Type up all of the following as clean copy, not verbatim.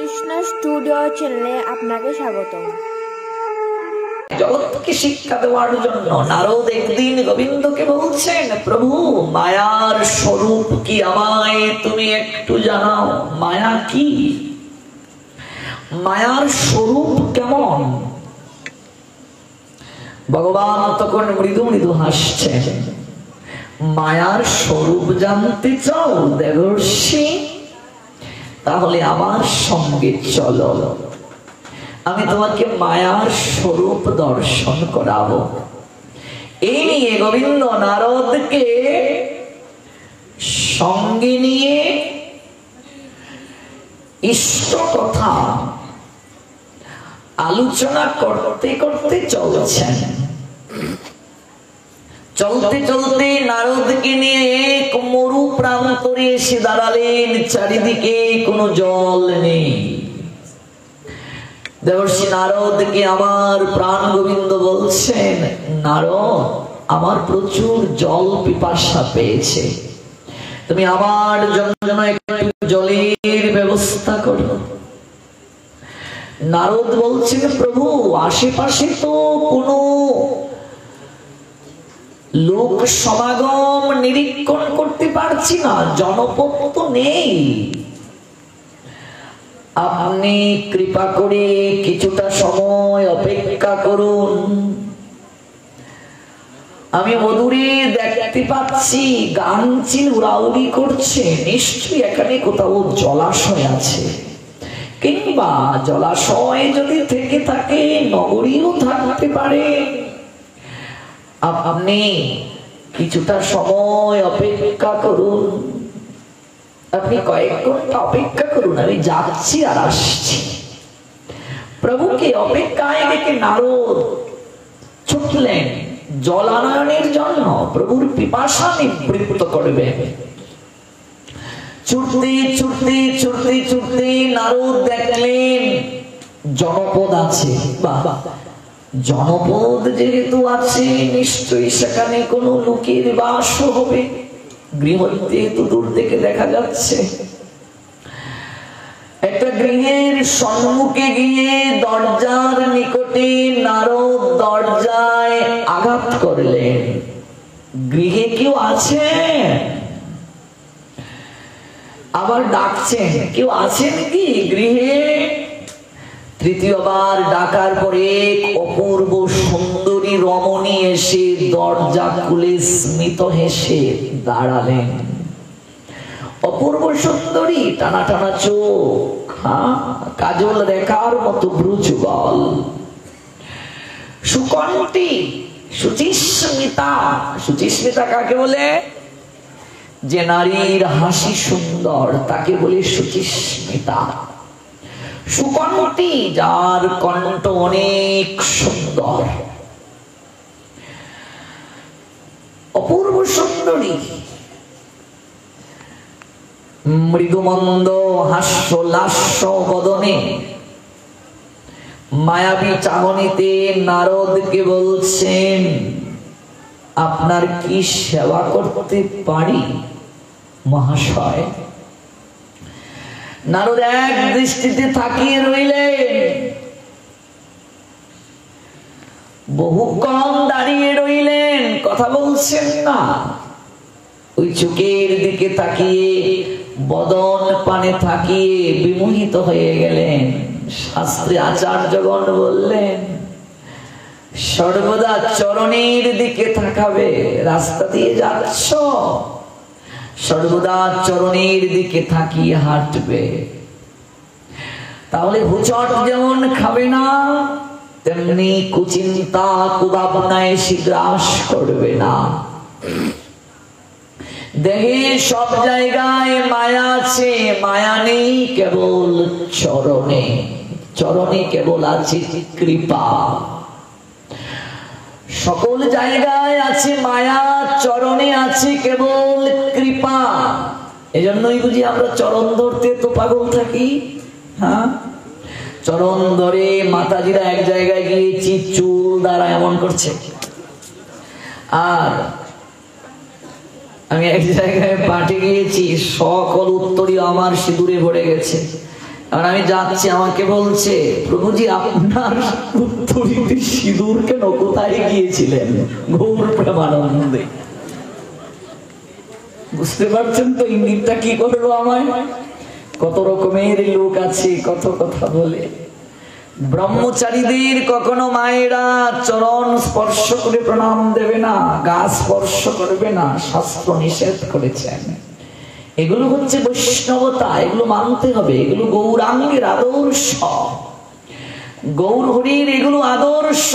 Krishna studio চ্যানেলে আপনাকে স্বাগতম। জগৎকে শিক্ষা দেওয়ার জন্য নারদ একদিন গোবিন্দকে বলছেন, প্রভু মায়ার স্বরূপ কি আমায় তুমি একটু জানাও। মায়া কি, মায়ার স্বরূপ কেমন? ভগবান তখন মৃদু মৃদু হাসছেন। মায়ার স্বরূপ জানতে চাও দেবর্ষি? তাহলে আমার সঙ্গে চলো, আমি তোমাকে মায়ার স্বরূপ দর্শন করাবো। এই নিয়ে গোবিন্দ নারদকে সঙ্গে নিয়ে ইষ্ট কথা আলোচনা করতে করতে চলছেন। চলতে চলতে নারদকে নিয়ে এক মরু প্রান্তরে এসে দাঁড়ালেন। চারিদিকে কোনো জল নেই। দেবর্ষি নারদকে আমার প্রাণ গোবিন্দ বলছেন, নারদ আমার প্রচুর জল পিপাসা পেয়েছে, তুমি আমার জন্য একটু জলের ব্যবস্থা করো। নারদ বলছেন, প্রভু আশেপাশে তো কোনো লোক সমাগম নিরীক্ষণ করতে পারছি না, জনপদ তো নেই। আপনি কৃপা করে কিছুটা সময় অপেক্ষা করুন। আমি অদূরে দেখতে পাচ্ছি গাংচিল উড়াউড়ি করছে, নিশ্চয়ই এখানে কোথাও জলাশয় আছে, কিংবা জলাশয় যদি থেকে থাকে নগরীও থাকতে পারে। আপনি কিছুটা সময় অপেক্ষা করুন, আপনি কয়েক ঘন্টা অপেক্ষা করুন, আমি যাচ্ছি আর আসছি। প্রভুকে অপেক্ষায় রেখে নারদ ছুটলেন জল আনয়নের জন্য, প্রভুর পিপাসা নিবৃত্ত করবে। ছুটতে ছুটতে ছুটতে ছুটতে নারদ দেখলেন জনপদ আছে। বাবা, জনপদ যেহেতু আছে নিশ্চয়ই সেখানে কোনো লোকের বাস হবে। গৃহতে তো দূর থেকে দেখা যাচ্ছে। একটা গৃহের সম্মুখে গিয়ে দরজার নিকটে নারদ দরজায় আঘাত করলেন। গৃহে কেউ আছে? আবার ডাকছেন, কেউ আছেন কি গৃহে? তৃতীয়বার ডাকার পরে অপূর্ব সুন্দরী রমণী এসে দরজা খুলে স্মিত হেসে দাঁড়ালেন। অপূর্ব সুন্দরী, টানা টানা চোখ, কাজল রেখার মতো ভ্রুযুগল, সুকণ্ঠী, শুচিস্মিতা। শুচিস্মিতা কাকে বলে? যে নারীর হাসি সুন্দর তাকে বলে শুচিস্মিতা। সুকণ্ঠী, যার কণ্ঠ অনেক সুন্দর, অপূর্ব সুন্দরী, মৃদুমন্দ হাস্যলাস্য বদনে মায়াবী চাহনিতে নারদকে বলছেন, আপনার কি সেবা করতে পারি মহাশয়? নারদ এক দৃষ্টিতে তাকিয়ে রইলেন, বহুক্ষণ দাঁড়িয়ে রইলেন, কথা বলছেন না। ওই চোখের দিকে তাকিয়ে বদন পানে তাকিয়ে বিমোহিত হয়ে গেলেন। শাস্ত্রী আচার্যগণ বললেন, সর্বদা চরণের দিকে তাকাবে। রাস্তা দিয়ে যাচ্ছ, সর্বদা চরণের দিকে তাকিয়ে হাঁটবে, তাহলে হুচট যেমন খাবে না, তেমনি কুচিন্তা কুভাবনায় গ্রাস করবে না। দেহে সব জায়গায় মায়া আছে, মায়া নেই কেবল চরণে। চরণে কেবল আছে কৃপা। সকল জায়গায় আছে মায়া, চরণে আছে কেবল কৃপা। এজন্যই বুঝি আমরা চরণ ধরতে তো পাগল থাকি। হ্যাঁ, চরণ ধরে মাতাজিরা এক জায়গায় গিয়েছি চুল দ্বারা এমন করছে, আর আমি এক জায়গায় পাঠে গিয়েছি, সকল উত্তরীয় আমার সিঁদুরে ভরে গেছে। আর আমি যাচ্ছি, আমাকে বলছে প্রভুজি আপনার উত্তরীতে সিঁদুর কেন, কোথায় গিয়েছিলেন? গৌর প্রেমানন্দে। বুঝতে পারছেন তো ইঙ্গিতটা কি করলো আমায়? কত রকমের লোক আছে, কত কথা বলে। ব্রহ্মচারীদের কখনো মায়েরা চরণ স্পর্শ করে প্রণাম দেবে না, গা স্পর্শ করবে না, শাস্ত্র নিষেধ করেছেন। এগুলো হচ্ছে বৈষ্ণবতা, এগুলো মানতে হবে, এগুলো গৌরাঙ্গের আদর্শ, গৌর হরির এগুলো আদর্শ।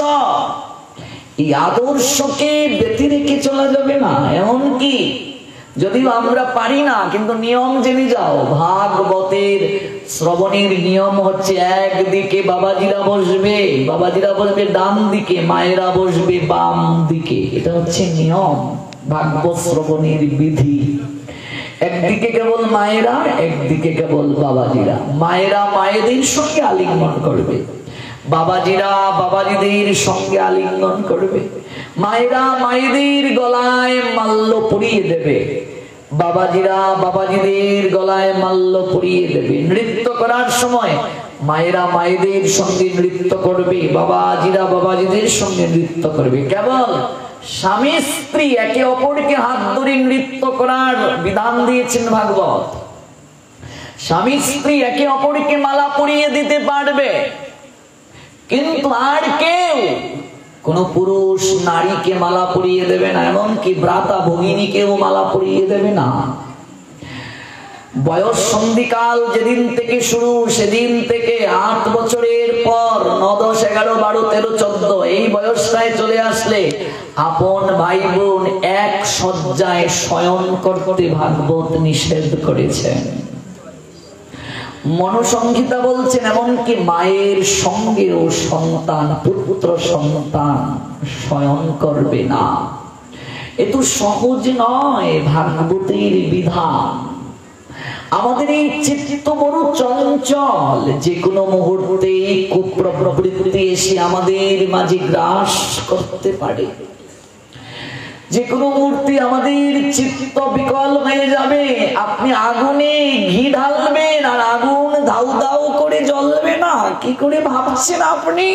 এই আদর্শকে ব্যতি রেখে চলা যাবে না। এমনকি যদিও আমরা পারি না, কিন্তু নিয়ম জেনে যাও, ভাগবতের শ্রবণের নিয়ম হচ্ছে একদিকে বাবাজিরা বসবে, বাবাজিরা বসবে ডান দিকে, মায়েরা বসবে বাম দিকে। এটা হচ্ছে নিয়ম, ভাগবত শ্রবণের বিধি। একদিকে কেবল মায়েরা, একদিকে কেবল বাবাজিরা। মায়েরা মায়েদের সঙ্গে আলিঙ্গন করবে, বাবাজিরা বাবাজিদের সঙ্গে আলিঙ্গন করবে। মায়েরা মায়েদের গলায় মাল্য পরিয়ে দেবে, বাবাজিরা বাবাজিদের গলায় মাল্য পরিয়ে দেবে। নৃত্য করার সময় মায়েরা মায়েদের সঙ্গে নৃত্য করবে, বাবাজিরা বাবাজিদের সঙ্গে নৃত্য করবে। কেবল স্বামী স্ত্রী একে অপরকে হাত ধরে নৃত্য করার বিধান দিয়েছেন ভাগবত। স্বামী স্ত্রী একে অপরকে মালা পরিয়ে দিতে পারবে, কিন্তু আর কেউ কোন পুরুষ নারীকে মালা পরিয়ে দেবে না, এমনকি ভ্রাতা ভগিনীকেও মালা পরিয়ে দেবে না। বয়স সন্ধিকাল যেদিন থেকে শুরু, সেদিন থেকে 8 বছরের পর 9, 10, 11, 12, 13, 14 এই বয়সটায় চলে আসলে আপন ভাই বোন এক শয্যায় শয়ন করতে ভাগবত নিষেধ করেছেন। মনুসংহিতা বলছেন এমনকি মায়ের সঙ্গেও সন্তান, পুত্র সন্তান শয়ন করবে না। এ তো সহজ নয়, ভাগবতের বিধান। আমাদের এই চিত্ত বড় চঞ্চল, যে কোনো মুহূর্তে কুপ্রবৃত্তি এসে আমাদের মাঝে গ্রাস করতে পারে। যে কোনো মুহূর্তে আমাদের চিত্ত বিকল হয়ে যাবে। আপনি আগুনে ঘি ঢালবেন আর আগুন দাউ দাউ করে জ্বলবে না, কি করে ভাবছেন আপনি?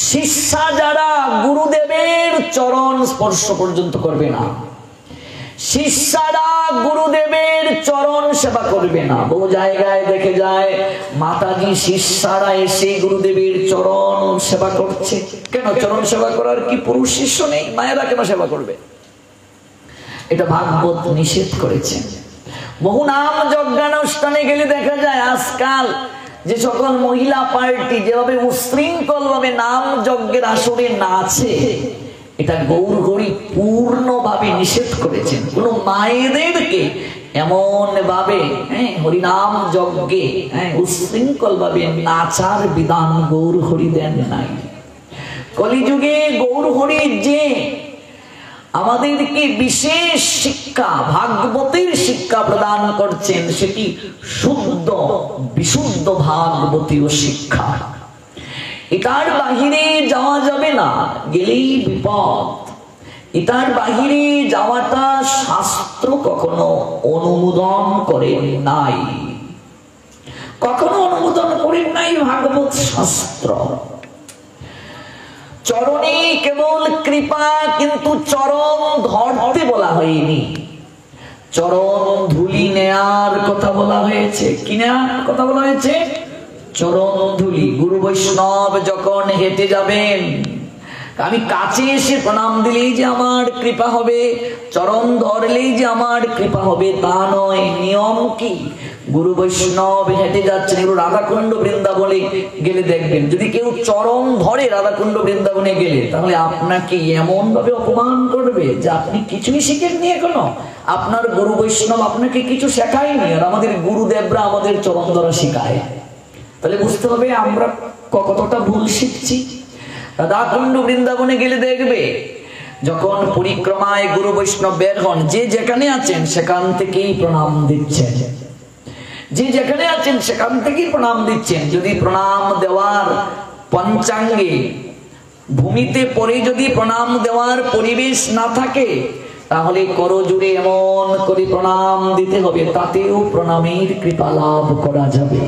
শিষ্যা যারা গুরুদেবের চরণ স্পর্শ পর্যন্ত করবে না, শিষ্যারা গুরুদেবের চরণ সেবা করবে না। বহু জায়গায় দেখে যায় মাতাজি শিষ্যারা এসে গুরুদেবের চরণ সেবা করছে। কেন? চরণ সেবা করার কি পুরুষ শিষ্য নেই? মায়েরা কেন সেবা করবে? এটা ভাগবত নিষেধ করেছে। বহু নাম যজ্ঞানুষ্ঠানে গেলে দেখা যায় আজকাল যে সকল মহিলা পার্টি যেভাবে উশৃঙ্খল ভাবে নাম যজ্ঞের আসরে নাচে, এটা গৌর হরি পূর্ণভাবে নিষেধ করেছেন। কোন মায়েদেরকে এমন ভাবে হরিনাম যজ্ঞে উশৃঙ্খল ভাবে নাচার বিধান গৌর হরি দেন নাই। কলিযুগে গৌর হরি যে আমাদেরকে বিশেষ শিক্ষা, ভাগবতের শিক্ষা প্রদান করছেন, সেটি শুদ্ধ বিশুদ্ধ ভাগবতীয় শিক্ষা। এটার বাহিরে যাওয়া যাবে না, গেলেই বিপদ। এটার বাহিরে যাওয়াটা শাস্ত্র কখনো অনুমোদন করেন নাই, কখনো অনুমোদন করেন নাই ভাগবত শাস্ত্র। চরণে কেবল কৃপা, কিন্তু চরণ ধরতে বলা হয়নি, চরণ ধুলি নেয়ার কথা বলা হয়েছে। কি নেয়ার কথা বলা হয়েছে? চরণ ধুলি। গুরু বৈষ্ণব যখন হেঁটে যাবেন, আমি কাছে এসে প্রণাম দিলেই যে আমার কৃপা হবে, চরণ ধরলেই যে আমার কৃপা হবে তা নয়। নিয়ম কি? গুরু বৈষ্ণব হেঁটে যাচ্ছেন, এগুলো রাধাকুণ্ড বৃন্দাবনে গেলে দেখবেন, যদি কেউ চরণ ধরে রাধাকুণ্ড বৃন্দাবনে গেলে, তাহলে আপনাকে এমন ভাবে অপমান করবে যে আপনি কিছুই শিখেননি এখনো। আপনার গুরু বৈষ্ণব আপনাকে কিছু শেখায়নি, আর আমাদের গুরুদেবরা আমাদের চরণ ধরা শেখায়। তাহলে বুঝতে হবে আমরা কতটা ভুল শিখছি। রাধাকুণ্ড বৃন্দাবনে গেলে দেখবে, যখন পরিক্রমায় গুরু বৈষ্ণব বের হন, যে যেখানে আছেন সেখান থেকেই প্রণাম দিচ্ছেন, যে যেখানে আছেন সেখান থেকেই প্রণাম দিচ্ছেন। যদি প্রণাম দেওয়ার পঞ্চাঙ্গে ভূমিতে পড়ে যদি প্রণাম দেওয়ার পরিবেশ না থাকে, তাহলে করজোড়ে এমন করে প্রণাম দিতে হবে, তাতেও প্রণামের কৃপা লাভ করা যাবে।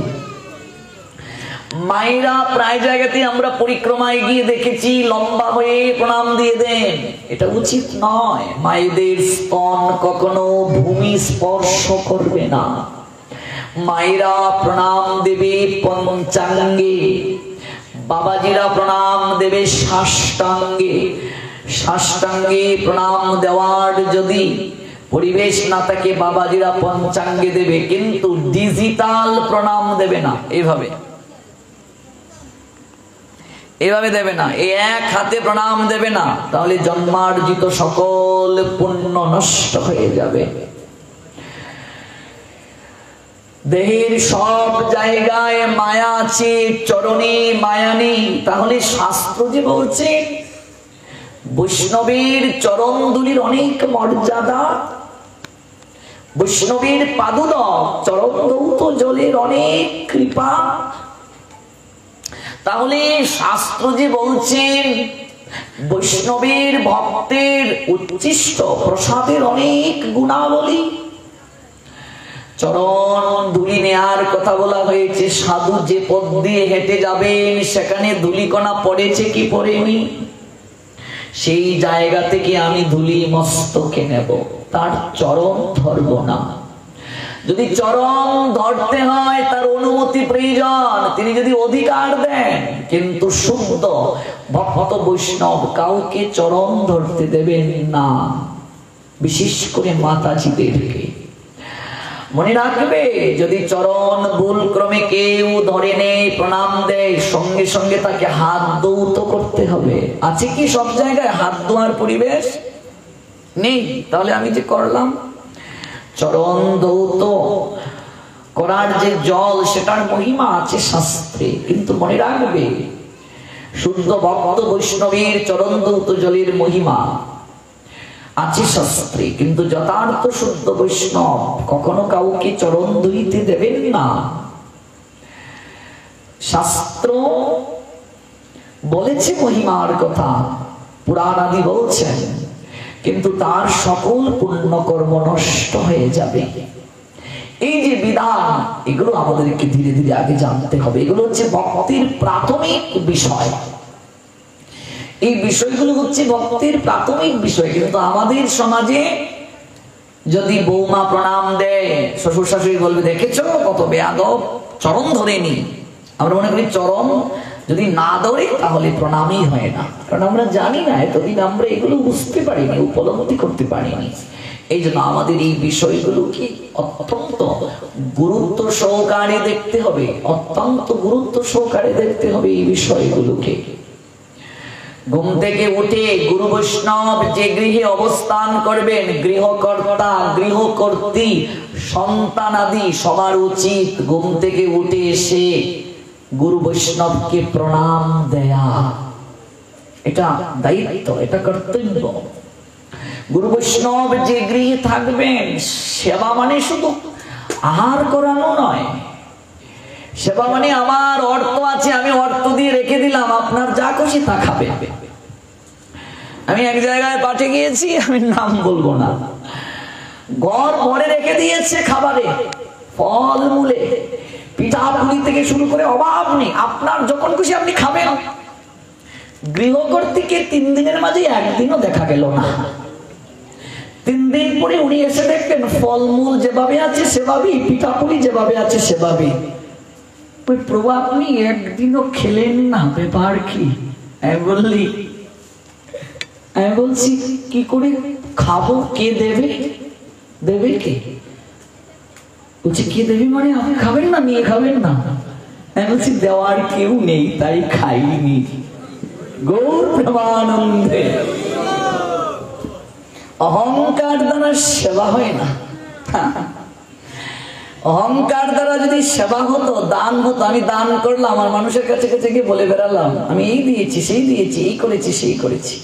মায়েরা প্রায় জায়গাতে আমরা পরিক্রমায় গিয়ে দেখেছি লম্বা হয়ে প্রণাম দিয়ে দেন, এটা উচিত নয়। মায়েদের স্তন কখনো ভূমি স্পর্শ করবে না। মায়েরা প্রণাম দেবে পঞ্চাঙ্গে, বাবাজিরা প্রণাম দেবে সাষ্টাঙ্গে। সাষ্টাঙ্গে প্রণাম দেওয়ার যদি পরিবেশ না থাকে বাবাজিরা পঞ্চাঙ্গে দেবে, কিন্তু ডিজিটাল প্রণাম দেবে না, এভাবে দেবে না, এই এক হাতে প্রণাম দেবে না, তাহলে জন্মার্জিত সকল পুণ্য নষ্ট হয়ে যাবে। দেহের সব জায়গায় মায়া আছে, চরণে মায়া নেই। তাহলে শাস্ত্র যে বলছে বৈষ্ণবের চরণ দুলির অনেক মর্যাদা, বৈষ্ণবের পাদুদক চরণ দৌত জলের অনেক কৃপা, তাহলে শাস্ত্র যে বলছেন বৈষ্ণবের ভক্তের উচ্ছিষ্ট প্রসাদের অনেক গুণাবলী। চরণ ধুলি নেয়ার কথা বলা হয়েছে, সাধু যে পথ দিয়ে হেঁটে যাবেন সেখানে ধুলিকণা পড়েছে কি পড়েনি, সেই জায়গা থেকে আমি ধুলি মস্তকে নেব, তার চরণ ধরব না। যদি চরণ ধরতে হয় তার অনুমতি প্রয়োজন, তিনি যদি অধিকার দেন, কিন্তু শুদ্ধ ভক্ত বৈষ্ণব কাউকে চরণ ধরতে দেবেন না, বিশেষ করে মাতাজিদেরকে। মনে রাখবে, যদি চরণ ভুল ক্রমে কেউ ধরে নেই, প্রণাম দেয়, সঙ্গে সঙ্গে তাকে হাত দৌত করতে হবে। আছে কি সব জায়গায় হাত ধোয়ার পরিবেশ? নেই। তাহলে আমি যে করলাম চরণ দৌত করার যে জল, সেটার মহিমা আছে শাস্ত্রে, কিন্তু মনে রাখবে শুদ্ধ ভক্ত বৈষ্ণবের চরণ দৌত জলের মহিমা আছে শাস্ত্রে, কিন্তু যথার্থ শুদ্ধ বৈষ্ণব কখনো কাউকে চরণ ধুইতে দেবেন না। শাস্ত্র বলেছে মহিমার কথা, পুরাণ আদি বলছেন, কিন্তু তার সকল পুণ্য কর্ম নষ্ট হয়ে যাবে। এই যে বিধান, এগুলো আমাদেরকে ধীরে ধীরে আগে জানতে হবে। এগুলো হচ্ছে ভক্তির প্রাথমিক বিষয়, এই বিষয়গুলো হচ্ছে ভক্তির প্রাথমিক বিষয়। কিন্তু আমাদের সমাজে যদি বৌমা প্রণাম দেয়, শ্বশুর শাশুড়ি বলবে দেখেছো কত বেয়াদব, চরণ ধরেনি। আমরা মনে করি চরণ যদি না ধরে তাহলে প্রণামই হয় না, কারণ আমরা জানি না, এতদিন আমরা এগুলো বুঝতে পারিনি, উপলব্ধি করতে পারিনি। এই জন্য আমাদের এই বিষয়গুলোকে অত্যন্ত গুরুত্ব সহকারে দেখতে হবে, অত্যন্ত গুরুত্ব সহকারে দেখতে হবে এই বিষয়গুলোকে। ঘুম থেকে উঠে গুরু বৈষ্ণব যে গৃহে অবস্থান করবেন, গৃহকর্তা গৃহকর্ত্রী সন্তান আদি সবার উচিত ঘুম থেকে উঠে এসে গুরু বৈষ্ণবকে প্রণাম দেয়া। এটা দায়িত্ব, এটা কর্তব্য। গুরু বৈষ্ণব যে গৃহে থাকবেন, সেবা মানে শুধু আহার করানো নয়। সেবা মানে আমার অর্থ আছে, আমি অর্থ দিয়ে রেখে দিলাম, আপনার যা খুশি তা খাবে। আমি এক জায়গায় পাঠে গিয়েছি, আমি নাম বলবো না, ঘর ভরে রেখে দিয়েছে খাবারে, ফল মূলে, পিঠা পুলি থেকে শুরু করে অভাব নেই, আপনার যখন খুশি আপনি খাবেন। গৃহকর্ত্রীকে 3 দিনের মাঝে একদিনও দেখা গেল না। 3 দিন পরে উনি এসে দেখবেন ফলমূল যেভাবে আছে সেভাবেই, পিঠা পুলি যেভাবে আছে সেভাবেই। ওই প্রভু আপনি একদিনও খেলেন না, ব্যাপার কি? আমি বলছি কি করে খাবো, কে দেবে? দেবে কে? বলছি কে দেবে মানে আপনি খাবেন না, নিয়ে খাবেন না? আমি বলছি দেওয়ার কেউ নেই তাই খাইনি। গৌর প্রেমানন্দে। অহংকার দ্বারা সেবা হয় না। অহংকার দ্বারা যদি সেবা হতো, দান হতো, আমি দান করলাম আর মানুষের কাছে কাছে গিয়ে বলে বেড়ালাম আমি এই দিয়েছি সেই দিয়েছি, এই করেছি সেই করেছি,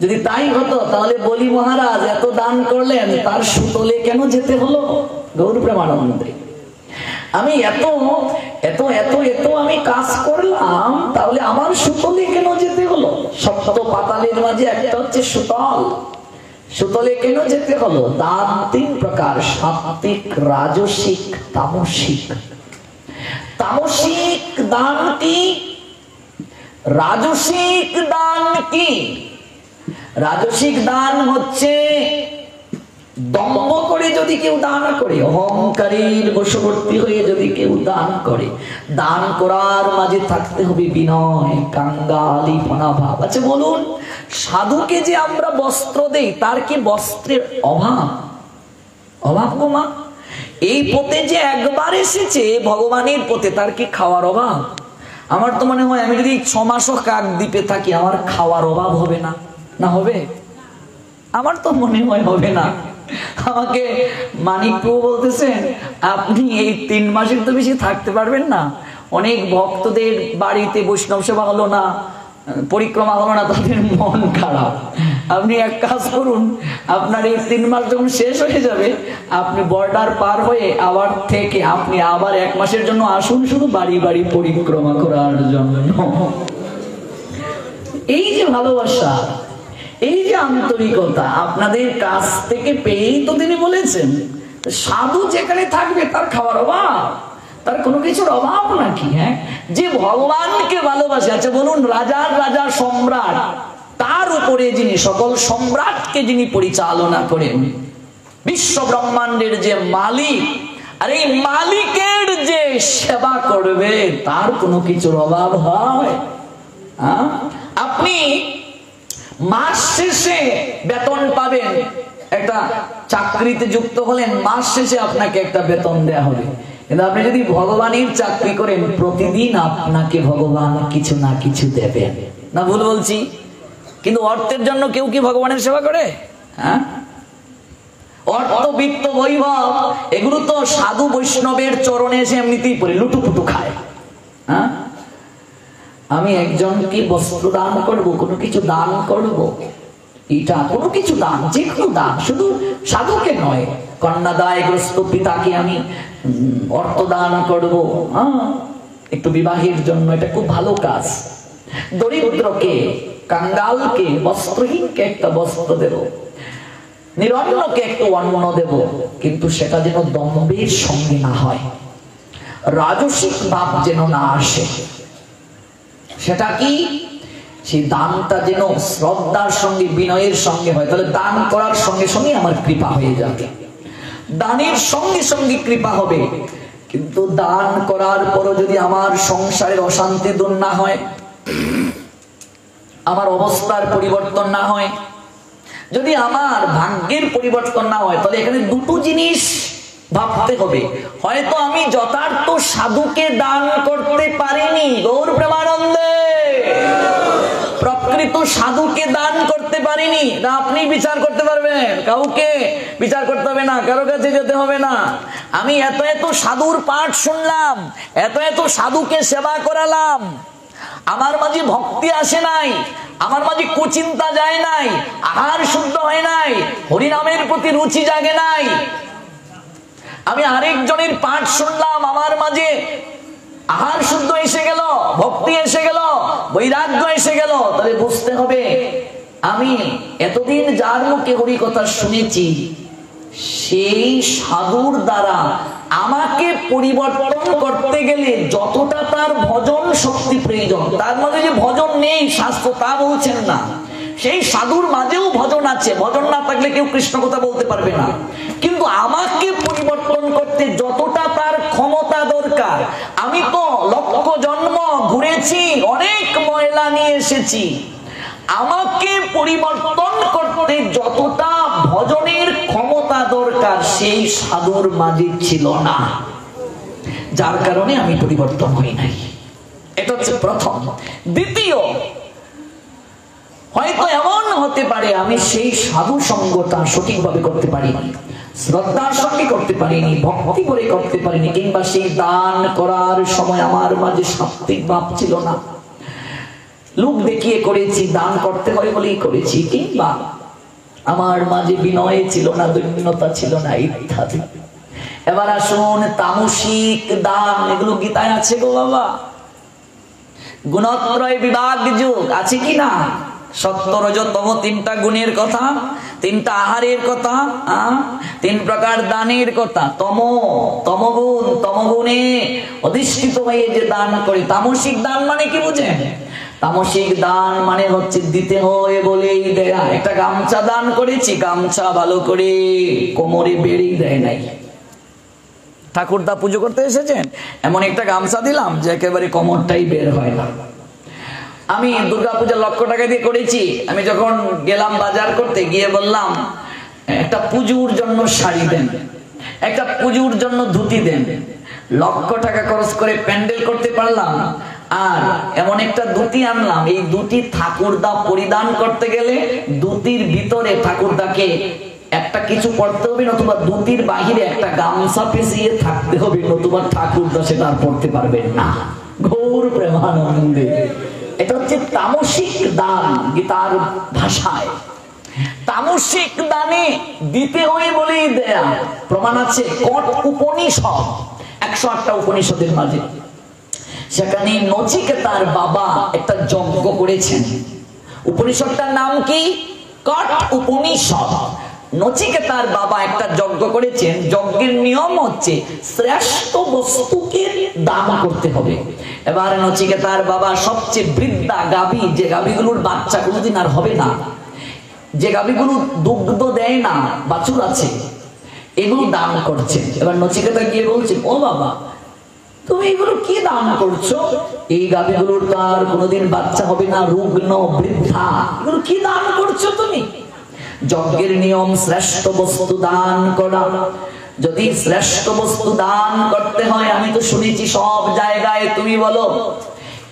যদি তাই হতো তাহলে বলি মহারাজ এত দান করলেন, তার সুতলে কেন যেতে হলো? গৌর প্রেমানন্দে। আমি এত এত এত এত আমি কাজ করলাম, তাহলে আমার সুতলে কেন যেতে হলো? সপ্ত পাতালের মাঝে একটা হচ্ছে সুতল, সুতলে কেন যেতে হলো? দান 3 প্রকার, সাত্বিক, রাজসিক, তামসিক। তামসিক দান কি? রাজসিক দান কি? রাজসিক দান হচ্ছে দম্ভ করে যদি কেউ দান করে, অহংকারীর বশবর্তী হয়ে যদি কেউ দান করে, দান করার মাঝে থাকতে হবে বিনয়, কাঙ্গালিপনা ভাব। আচ্ছা বলুন, সাধুকে যে আমরা বস্ত্র দেই, তার কি বস্ত্রের অভাব? অভাব গো মা? এই পথে যে একবার এসেছে ভগবানের পথে, তার কি খাওয়ার অভাব? আমার তো মনে হয় আমি যদি 6 মাসও কাকদ্বীপে থাকি, আমার খাওয়ার অভাব হবে না? না হবে? আমার তো মনে হয় হবে না। আমাকে মানিকবাবু বলতেছেন, আপনি এই 3 মাসের তো বেশি থাকতে পারবেন না। অনেক ভক্তদের বাড়িতে বৈষ্ণব সেবা হলো না, পরিক্রমা হলো না, তাদের মন খারাপ। আপনি এক কাজ করুন, আপনার এই 3 মাস যখন শেষ হয়ে যাবে, আপনি বর্ডার পার হয়ে আবার থেকে আপনি আবার 1 মাসের জন্য আসুন, শুধু বাড়ি বাড়ি পরিক্রমা করার জন্য। এই যে ভালোবাসা, এই যে আন্তরিকতা আপনাদের কাছ থেকে পেয়েই তো তিনি বলেছেন, সাধু যেখানে থাকবে তার খাওয়ার অভাব, তার কোনো কিছুর অভাব নাকি? হ্যাঁ, যে ভগবানকে ভালোবাসে। আচ্ছা বলুন, রাজার রাজা সম্রাট, তার উপরে যিনি সকল সম্রাটকে যিনি পরিচালনা করেন, বিশ্ব ব্রহ্মাণ্ডের যে মালিক, আর এই মালিকের যে সেবা করবে, তার কোনো কিছুর অভাব হয়? আপনি মাস শেষে বেতন পাবেন, একটা চাকরিতে যুক্ত হলেন, মাস শেষে আপনাকে একটা বেতন দেয়া হবে। কিন্তু আপনি যদি ভগবানের চাকরি করেন, প্রতিদিন আপনাকে ভগবান কিছু না কিছু দেবেন। না ভুল বলছি? কিন্তু অর্থের জন্য কেউ কি ভগবানের সেবা করে? হ্যাঁ, অর্থ, বিত্ত, বৈভব, এগুলো তো সাধু বৈষ্ণবের চরণে এসে এমনিতেই পড়ে লুটুপুটু খায়। হ্যাঁ, আমি একজনকে বস্ত্র দান করব, কোনো কিছু দান করব, এটা কোনো কিছু দান, যে কোনো দান, শুধু সাধুকে নয়, কন্যাদায়গ্রস্ত পিতাকে আমি অর্থ দান করব, একটু বিবাহের জন্য, এটা খুব ভালো কাজ। দরিদ্রকে, কাঙ্গালকে, বস্ত্রহীনকে একটা বস্ত্র দেব, নিরন্নকে একটু অন্ন দেব, কিন্তু সেটা যেন দম্ভের সঙ্গে না হয়, রাজসিক ভাব যেন না আসে। সেটা কি? সেই দানটা যেন শ্রদ্ধার সঙ্গে, বিনয়ের সঙ্গে হয়, তাহলে দান করার সঙ্গে সঙ্গে আমার কৃপা হয়ে যাবে, দানের সঙ্গে সঙ্গে কৃপা হবে। কিন্তু দান করার পরও যদি আমার সংসারের অশান্তি দূর না হয়, আমার অবস্থার পরিবর্তন না হয়, যদি আমার ভাগ্যের পরিবর্তন না হয়, তাহলে এখানে দুটো জিনিস ভাবতে হবে। হয়তো আমি যথার্থ সাধুকে দান করতে পারিনি, গৌর প্রেমানন্দে, প্রকৃত সাধুকে দান করতে পারিনি। না আপনি বিচার করতে পারবেন, কাউকে বিচার করতে হবে না, কারো কাছে যেতে হবে না। আমি এত এত সাধুর পাঠ শুনলাম, এত এত সাধুকে সেবা করালাম, আমার মাঝে ভক্তি আসে নাই, আমার মাঝে কুচিন্তা যায় নাই, আহার শুদ্ধ হয় নাই, হরিনামের প্রতি রুচি জাগে নাই। আমি আরেকজনের পাঠ শুনলাম, আমার মাঝে আহার শুদ্ধ এসে গেল, ভক্তি এসে গেল, বৈরাগ্য এসে গেল, তাহলে বুঝতে হবে আমি এতদিন যার মুখে হরি কথা শুনেছি, সেই সাধুর দ্বারা আমাকে পরিবর্তন করতে গেলে যতটা তার ভজন শক্তি প্রয়োজন, তার মাঝে যে ভজন নেই শাস্ত্র তা বলছেন না, সেই সাধুর মাঝেও ভজন আছে। ভজন না থাকলে কেউ কৃষ্ণ কথা বলতে পারবে না। কিন্তু আমাকে পরিবর্তন করতে যতটা তার ক্ষমতা দরকার, আমি তো লক্ষ জন্ম ঘুরেছি, অনেক ময়লা নিয়ে এসেছি, আমাকে পরিবর্তন করতে যতটা ভজনের ক্ষমতা দরকার, সেই সাধুর মাঝে ছিল না, যার কারণে আমি পরিবর্তন হই নাই। এটা হচ্ছে প্রথম। দ্বিতীয়, হয়তো এমন হতে পারে আমি সেই সাধু সঙ্গটা সঠিকভাবে করতে পারিনি, শ্রদ্ধার সঙ্গে করতে পারিনি, ভক্তি করে করতে পারিনি, কিংবা সেই দান করার সময় আমার মাঝে সাত্বিক ভাব ছিল না, লোক দেখিয়ে করেছি, দান করতে হয় বলেই করেছি, কিংবা আমার মাঝে বিনয় ছিল না, দৈন্যতা ছিল না, ইত্যাদি। এবার আসুন তামসিক দান, এগুলো গীতায় আছে গো বাবা। গুণত্রয় বিভাগ যুগ আছে কি না? সত্য রজ তম, 3টা গুণের কথা, 3টা আহারের কথা, 3 প্রকার দানের কথা। তমগুণ গুণে অধিষ্ঠিত হয়ে যে দান করে। তামসিক দান মানে কি বুঝেন? তামসিক দান মানে হচ্ছে দিতে হয় বলেই দেয়া। একটা গামছা দান করেছি, গামছা ভালো করে কোমরে বেড়েই দেয় নাই। ঠাকুরদা পুজো করতে এসেছেন, এমন একটা গামছা দিলাম যে একেবারে কোমরটাই বের হয় না। আমি দুর্গাপূজা লক্ষ টাকা দিয়ে করেছি। আমি যখন গেলাম বাজার করতে, গিয়ে বললাম একটা পুজোর জন্য শাড়ি দেন, একটা পুজোর জন্য ধুতি দেন। লক্ষ টাকা খরচ করে প্যান্ডেল করতে পারলাম, আর এমন একটা ধুতি আনলাম, এই ধুতি ঠাকুরদা পরিধান করতে গেলে ধুতির ভিতরে ঠাকুরদাকে একটা কিছু পড়তে হবে, নতুবা ধুতির বাহিরে একটা গামছা পেঁচিয়ে থাকতে হবে, নতুবা ঠাকুরদা সেটা আর পড়তে পারবেন না। গৌর প্রেমানন্দে। এটা হচ্ছে তামসিক দান। গীতার ভাষায় তামসিক দানে দিতে হয় বলেই দেয়া। প্রমাণ আছে কট উপনিষদ, 108টা উপনিষদের মাঝে। সেখানে নচিকেতার বাবা একটা যজ্ঞ করেছেন। উপনিষদটার নাম কি? কট উপনিষদ। নচিকেতার বাবা একটা যজ্ঞ করেছেন। যজ্ঞের নিয়ম হচ্ছে শ্রেষ্ঠ বস্তুকে দান করতে হবে। এবার নচিকেতার বাবা সবচেয়ে বৃদ্ধা গাভী, যে গাভীগুলোর বাচ্চা কোনোদিন আর হবে না, যে গাভীগুলো দুগ্ধ দেয় না, বাছুর আছে, এগুলো দান করছেন। এবার নচিকেতা গিয়ে বলছেন, ও বাবা, তুমি এগুলো কি দান করছো? এই গাভীগুলোর তো আর কোনোদিন বাচ্চা হবে না, রুগ্ন বৃদ্ধা, এগুলো কি দান করছো তুমি? যজ্ঞের নিয়ম শ্রেষ্ঠ বস্তু দান করা। যদি শ্রেষ্ঠ বস্তু দান করতে হয়, আমি তো শুনেছি সব জায়গায় তুমি বলো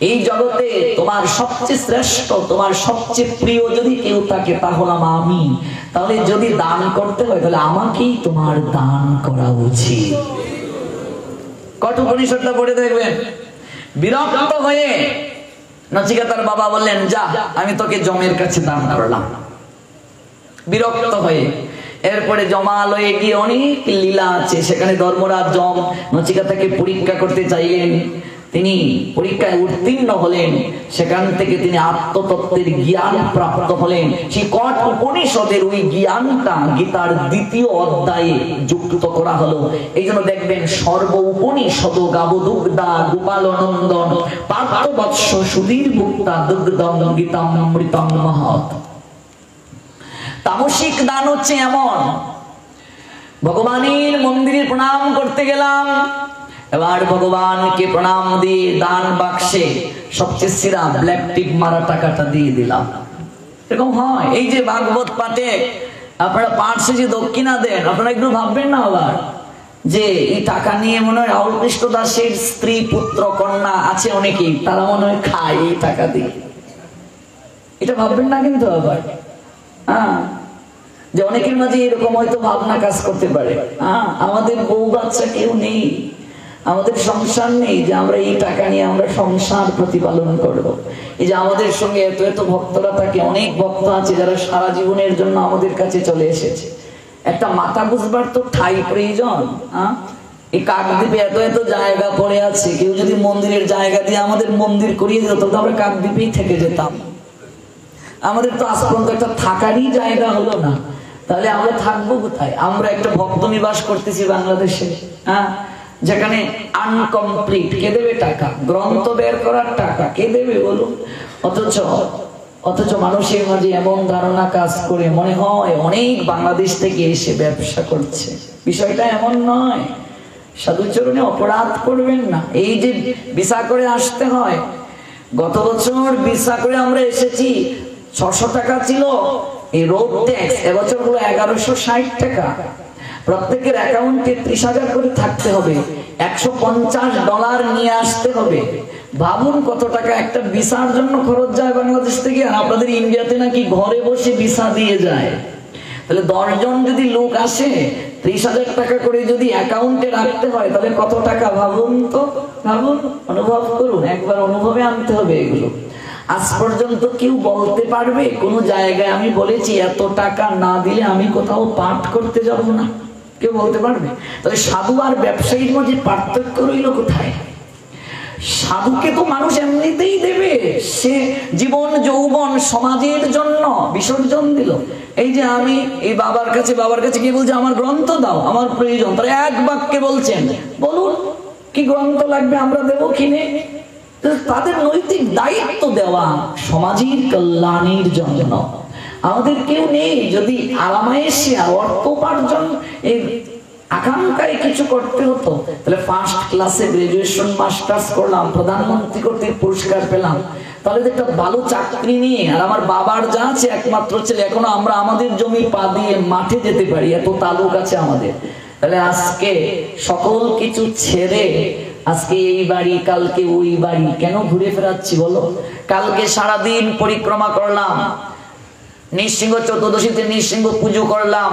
এই জগতে তোমার সবচেয়ে শ্রেষ্ঠ, তোমার সবচেয়ে প্রিয় যদি কেউ থাকে তা হলাম আমি। তাহলে যদি দান করতে হয় তাহলে আমাকেই তোমার দান করা উচিত। কঠোপনিষদটা পড়ে দেখবেন। বিরক্ত হয়ে নচিকেতার বাবা বললেন, যা, আমি তোকে যমের কাছে দান করলাম। বিরক্ত হয়ে এরপরে জমালয়ে গিয়ে অনেক লীলা আছে, সেখানে ধর্মরাজ যম নচিকেতাকে পরীক্ষা করতে চাইলেন। তিনি পরীক্ষায় উত্তীর্ণ হলেন, সেখান থেকে তিনি আত্মতত্ত্বের জ্ঞান প্রাপ্ত হলেন। সেই কট উপনিষদের ওই জ্ঞানটা গীতার 2য় অধ্যায়ে যুক্ত করা হলো। এই জন্য দেখবেন সর্ব উপনিষদ গাবদুগ্ধা গোপালনন্দন পার্থবৎস সুধীর মুক্তা দুগ্ধম গীতামৃতম মহৎ। তামসিক দান হচ্ছে এমন, ভগবানের মন্দিরে প্রণাম করতে গেলাম, এবার ভগবানকে প্রণাম দিয়ে দান বাক্সে সবচেয়ে সেরা ব্ল্যাক টিপ মারা টাকাটা দিয়ে দিলাম। এরকম হয়। এই যে ভাগবত পাঠে আপনারা পাঠ শেষে দক্ষিণা দেন, আপনারা একটু ভাববেন না আবার যে এই টাকা নিয়ে মনে হয় রাহুল কৃষ্ণ দাসের স্ত্রী পুত্র কন্যা আছে অনেকেই, তারা মনে হয় খায় এই টাকা দিয়ে। এটা ভাববেন না কিন্তু আবার, যে অনেকের মাঝে এরকম হয়তো ভাবনা কাজ করতে পারে, আমাদের বউ বাচ্চা কেউ নেই, আমাদের সংসার নেই, যে আমরা এই টাকা নিয়ে আমরা সংসার প্রতিপালন করব। এই যে আমাদের সঙ্গে এত এত ভক্তরা থাকে, অনেক ভক্ত আছে যারা সারা জীবনের জন্য আমাদের কাছে চলে এসেছে। একটা মাথা বুঝবার তো ঠাই প্রয়োজন। এই কাকদ্বীপে এত এত জায়গা পড়ে আছে, কেউ যদি মন্দিরের জায়গা দিয়ে আমাদের মন্দির করিয়ে দিত তাহলে আমরা কাকদ্বীপেই থেকে যেতাম। আমাদের তো আজ পর্যন্ত একটা থাকারই জায়গা হলো না, তাহলে আমরা থাকবো কোথায়? আমরা একটা ভক্ত নিবাস করতেছি বাংলাদেশে, যেখানে আনকমপ্লিট। কে দেবে টাকা? গ্রন্থ বের করার টাকা কে দেবে বলুন? অথচ মানুষের মাঝে এমন ধারণা কাজ করে, মনে হয় অনেক বাংলাদেশ থেকে এসে ব্যবসা করছে। বিষয়টা এমন নয়। সাধুচরণে অপরাধ করবেন না। এই যে ভিসা করে আসতে হয়, গত বছর ভিসা করে আমরা এসেছি, 600 টাকা ছিল এই রোড ট্যাক্স, এবছর হলো 1160 টাকা। প্রত্যেকের অ্যাকাউন্টে 30,000 করে থাকতে হবে, $150 নিয়ে আসতে হবে। ভাবুন কত টাকা একটা ভিসার জন্য খরচ যায় বাংলাদেশ থেকে। আর আপনাদের ইন্ডিয়াতে নাকি ঘরে বসে ভিসা দিয়ে যায়। তাহলে 10 জন যদি লোক আসে, 30,000 টাকা করে যদি অ্যাকাউন্টে রাখতে হয়, তাহলে কত টাকা ভাবুন তো, ভাবুন, অনুভব করুন, একবার অনুভবে আনতে হবে এগুলো। আজ পর্যন্ত কেউ বলতে পারবে কোন জায়গায় আমি বলেছি এত টাকা না দিলে আমি কোথাও পাঠ করতে যাব না? কেউ বলতে পারবে? তাহলে সাধু আর ব্যবসায়ীর মধ্যে পার্থক্য রইল কোথায়? সাধুকে তো মানুষ এমনিতেই দেবে, সে জীবন যৌবন সমাজের জন্য বিসর্জন দিল। এই যে আমি এই বাবার কাছে গিয়ে বলছি আমার গ্রন্থ দাও, আমার প্রয়োজন, তারা এক বাক্যে বলছেন, বলুন কি গ্রন্থ লাগবে আমরা দেবো কিনে। তাদের নৈতিক দায়িত্ব দেওয়া সমাজের কল্যাণের জন্য। আমাদের কেউ নেই, যদি আরামায়েশে অর্থ উপার্জন এই আকাঙ্ক্ষায় কিছু করতে হতো তাহলে ফার্স্ট ক্লাসে গ্রাজুয়েশন মাস্টার্স করলাম, প্রধানমন্ত্রী কর্তৃক পুরস্কার পেলাম, তাহলে একটা ভালো চাকরি নিয়ে, আর আমার বাবার যা আছে একমাত্র ছেলে, এখনো আমরা আমাদের জমি পা দিয়ে মাঠে যেতে পারি, এত তালুক আছে আমাদের। তাহলে আজকে সকল কিছু ছেড়ে আজকে এই বাড়ি কালকে ওই বাড়ি কেন ঘুরে ফেরাচ্ছি বলো? কালকে সারাদিন পরিক্রমা করলাম, নৃসিংহ চতুর্দশীতে নৃসিংহ পুজো করলাম,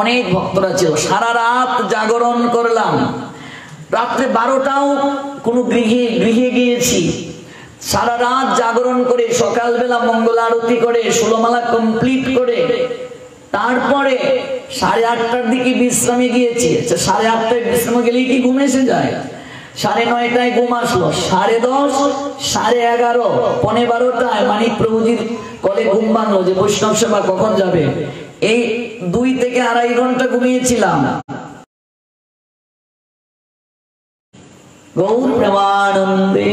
অনেক ভক্তরা ছিল, সারা রাত জাগরণ করলাম, রাত্রে 12টাও কোনো গৃহে গিয়েছি, সারা রাত জাগরণ করে সকালবেলা মঙ্গল আরতি করে 16 মালা কমপ্লিট করে তারপরে 8:30টার দিকে বিশ্রামে গিয়েছি। 8:30টায় বিশ্রামে গেলেই কি ঘুম এসে যায়? 9:30টায় ঘুম আসলো, 10:30, 11:30, 12:15টায় মানিক প্রভুজির কলে ঘুম ভাঙলো যে বৈষ্ণব সেবা কখন যাবে। এই 2 থেকে 2.5 ঘন্টা ঘুমিয়েছিলাম। গৌর প্রেমানন্দে।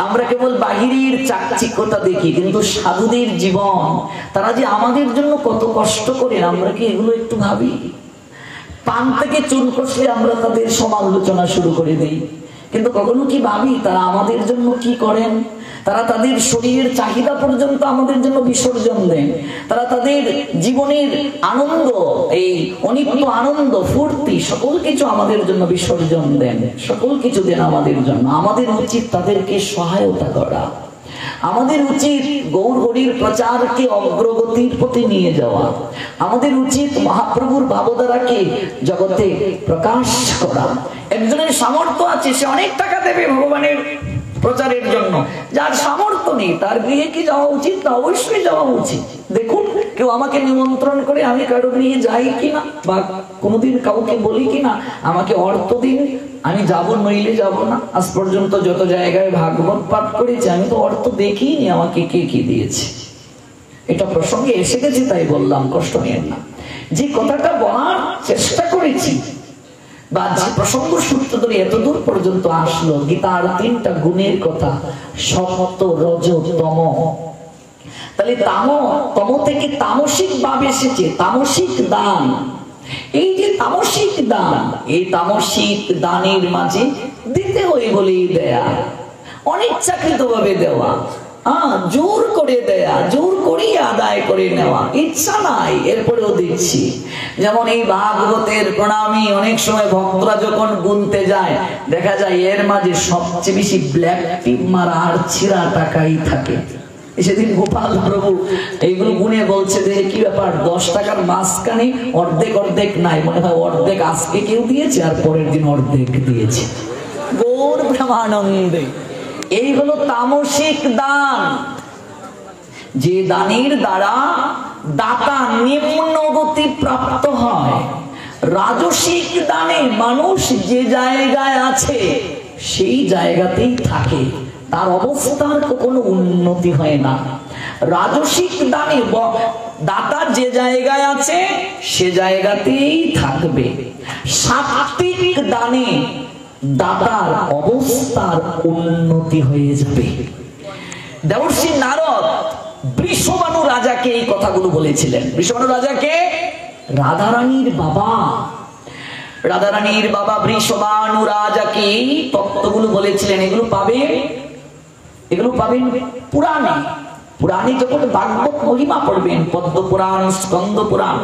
আমরা কেবল বাহিরের চাকচিক্যতা দেখি, কিন্তু সাধুদের জীবন, তারা যে আমাদের জন্য কত কষ্ট করেন আমরা কি এগুলো একটু ভাবি? পান থেকে চুন কষলে আমরা তাদের সমালোচনা শুরু করে দিই, কিন্তু কখনো কি ভাবি তারা আমাদের জন্য কি করেন? তারা তাদের শরীরের চাহিদা পর্যন্ত আমাদের জন্য বিসর্জন দেন, তারা তাদের জীবনের আনন্দ, এই অনিত্য আনন্দ ফুর্তি সকল কিছু আমাদের জন্য বিসর্জন দেন, সকল কিছু দেন আমাদের জন্য। আমাদের উচিত তাদেরকে সহায়তা করা, আমাদের উচিত গৌর হরির প্রচারকে অগ্রগতির পথে নিয়ে যাওয়া, আমাদের উচিত মহাপ্রভুর ভাবধারাকে জগতে প্রকাশ করা। একজনের সামর্থ্য আছে, সে অনেক টাকা দেবে ভগবানের প্রচারের জন্য, যার সামর্থ্য নেই তার গৃহে কি যাওয়া উচিত না? অবশ্যই যাওয়া উচিত। দেখুন, কেউ আমাকে নিমন্ত্রণ করে আমি কারো গৃহে যাই কিনা, বা কোনোদিন কাউকে বলি কিনা আমাকে অর্থ দিন, আমি যাব নইলে যাব না। আজ পর্যন্ত যত জায়গায় ভাগবত পাঠ করেছি আমি তো অর্থ দেখিনি আমাকে কে কি দিয়েছে। এটা প্রসঙ্গে এসে গেছে তাই বললাম, কষ্ট নিয়েন না। যে কথাটা বলার চেষ্টা করেছি বা যে প্রসঙ্গ সূত্র ধরে এতদূর পর্যন্ত আসলো, গীতার 3টা গুণের কথা, সত্য রজ তম। তাহলে তম থেকে তামসিক ভাব এসেছে, তামসিক দান। এই যে তামসিক দান, এই তামসিক দানের মাঝে দিতে হয় বলেই দেয়া, অনিচ্ছাকৃত ভাবে দেওয়া, জোর করে দেয়া, জোর করিয়ে আদায় করে নেওয়া, ইচ্ছা নাই এরপরেও দিচ্ছি। যেমন এই ভাগবতের প্রণামী অনেক সময় ভক্তরা যখন গুনতে যায় দেখা যায় এর মাঝে সবচেয়ে বেশি ব্ল্যাক টিপ মারা আর ছিঁড়া টাকাই থাকে। সেদিন গোপাল প্রভু এইগুলো গুনে বলছে যে কি ব্যাপার, 10 টাকার মাঝখানে অর্ধেক অর্ধেক নাই, মনে হয় অর্ধেক আজকে কেউ দিয়েছে আর পরের দিন অর্ধেক দিয়েছে। গৌর প্রেমানন্দে। এই হলো তামসিক দান, যে দানের দ্বারা দাতা নিম্ন গতি প্রাপ্ত হয়। রাজসিক দানে মানুষ যে জায়গায় আছে সেই জায়গাতেই থাকে, তার অবস্থার কোনো উন্নতি হয় না। রাজসিক দানে দাতা যে জায়গায় আছে সে জায়গাতেই থাকবে। সাত্ত্বিক দানে দাতার অবস্থার উন্নতি হয়ে যাবে। দেবর্ষি নারদ বৃষভানু রাজাকে এই কথাগুলো বলেছিলেন। বৃষভানু রাজাকে রাধারানীর বাবা, রাধারানীর বাবা বৃষভানু রাজাকে এই তত্ত্বগুলো বলেছিলেন। এগুলো পাবেন পুরাণে। পুরাণে যখন ভাগবত মহিমা পড়বেন, পদ্ম পুরাণ, স্কন্দ পুরাণ,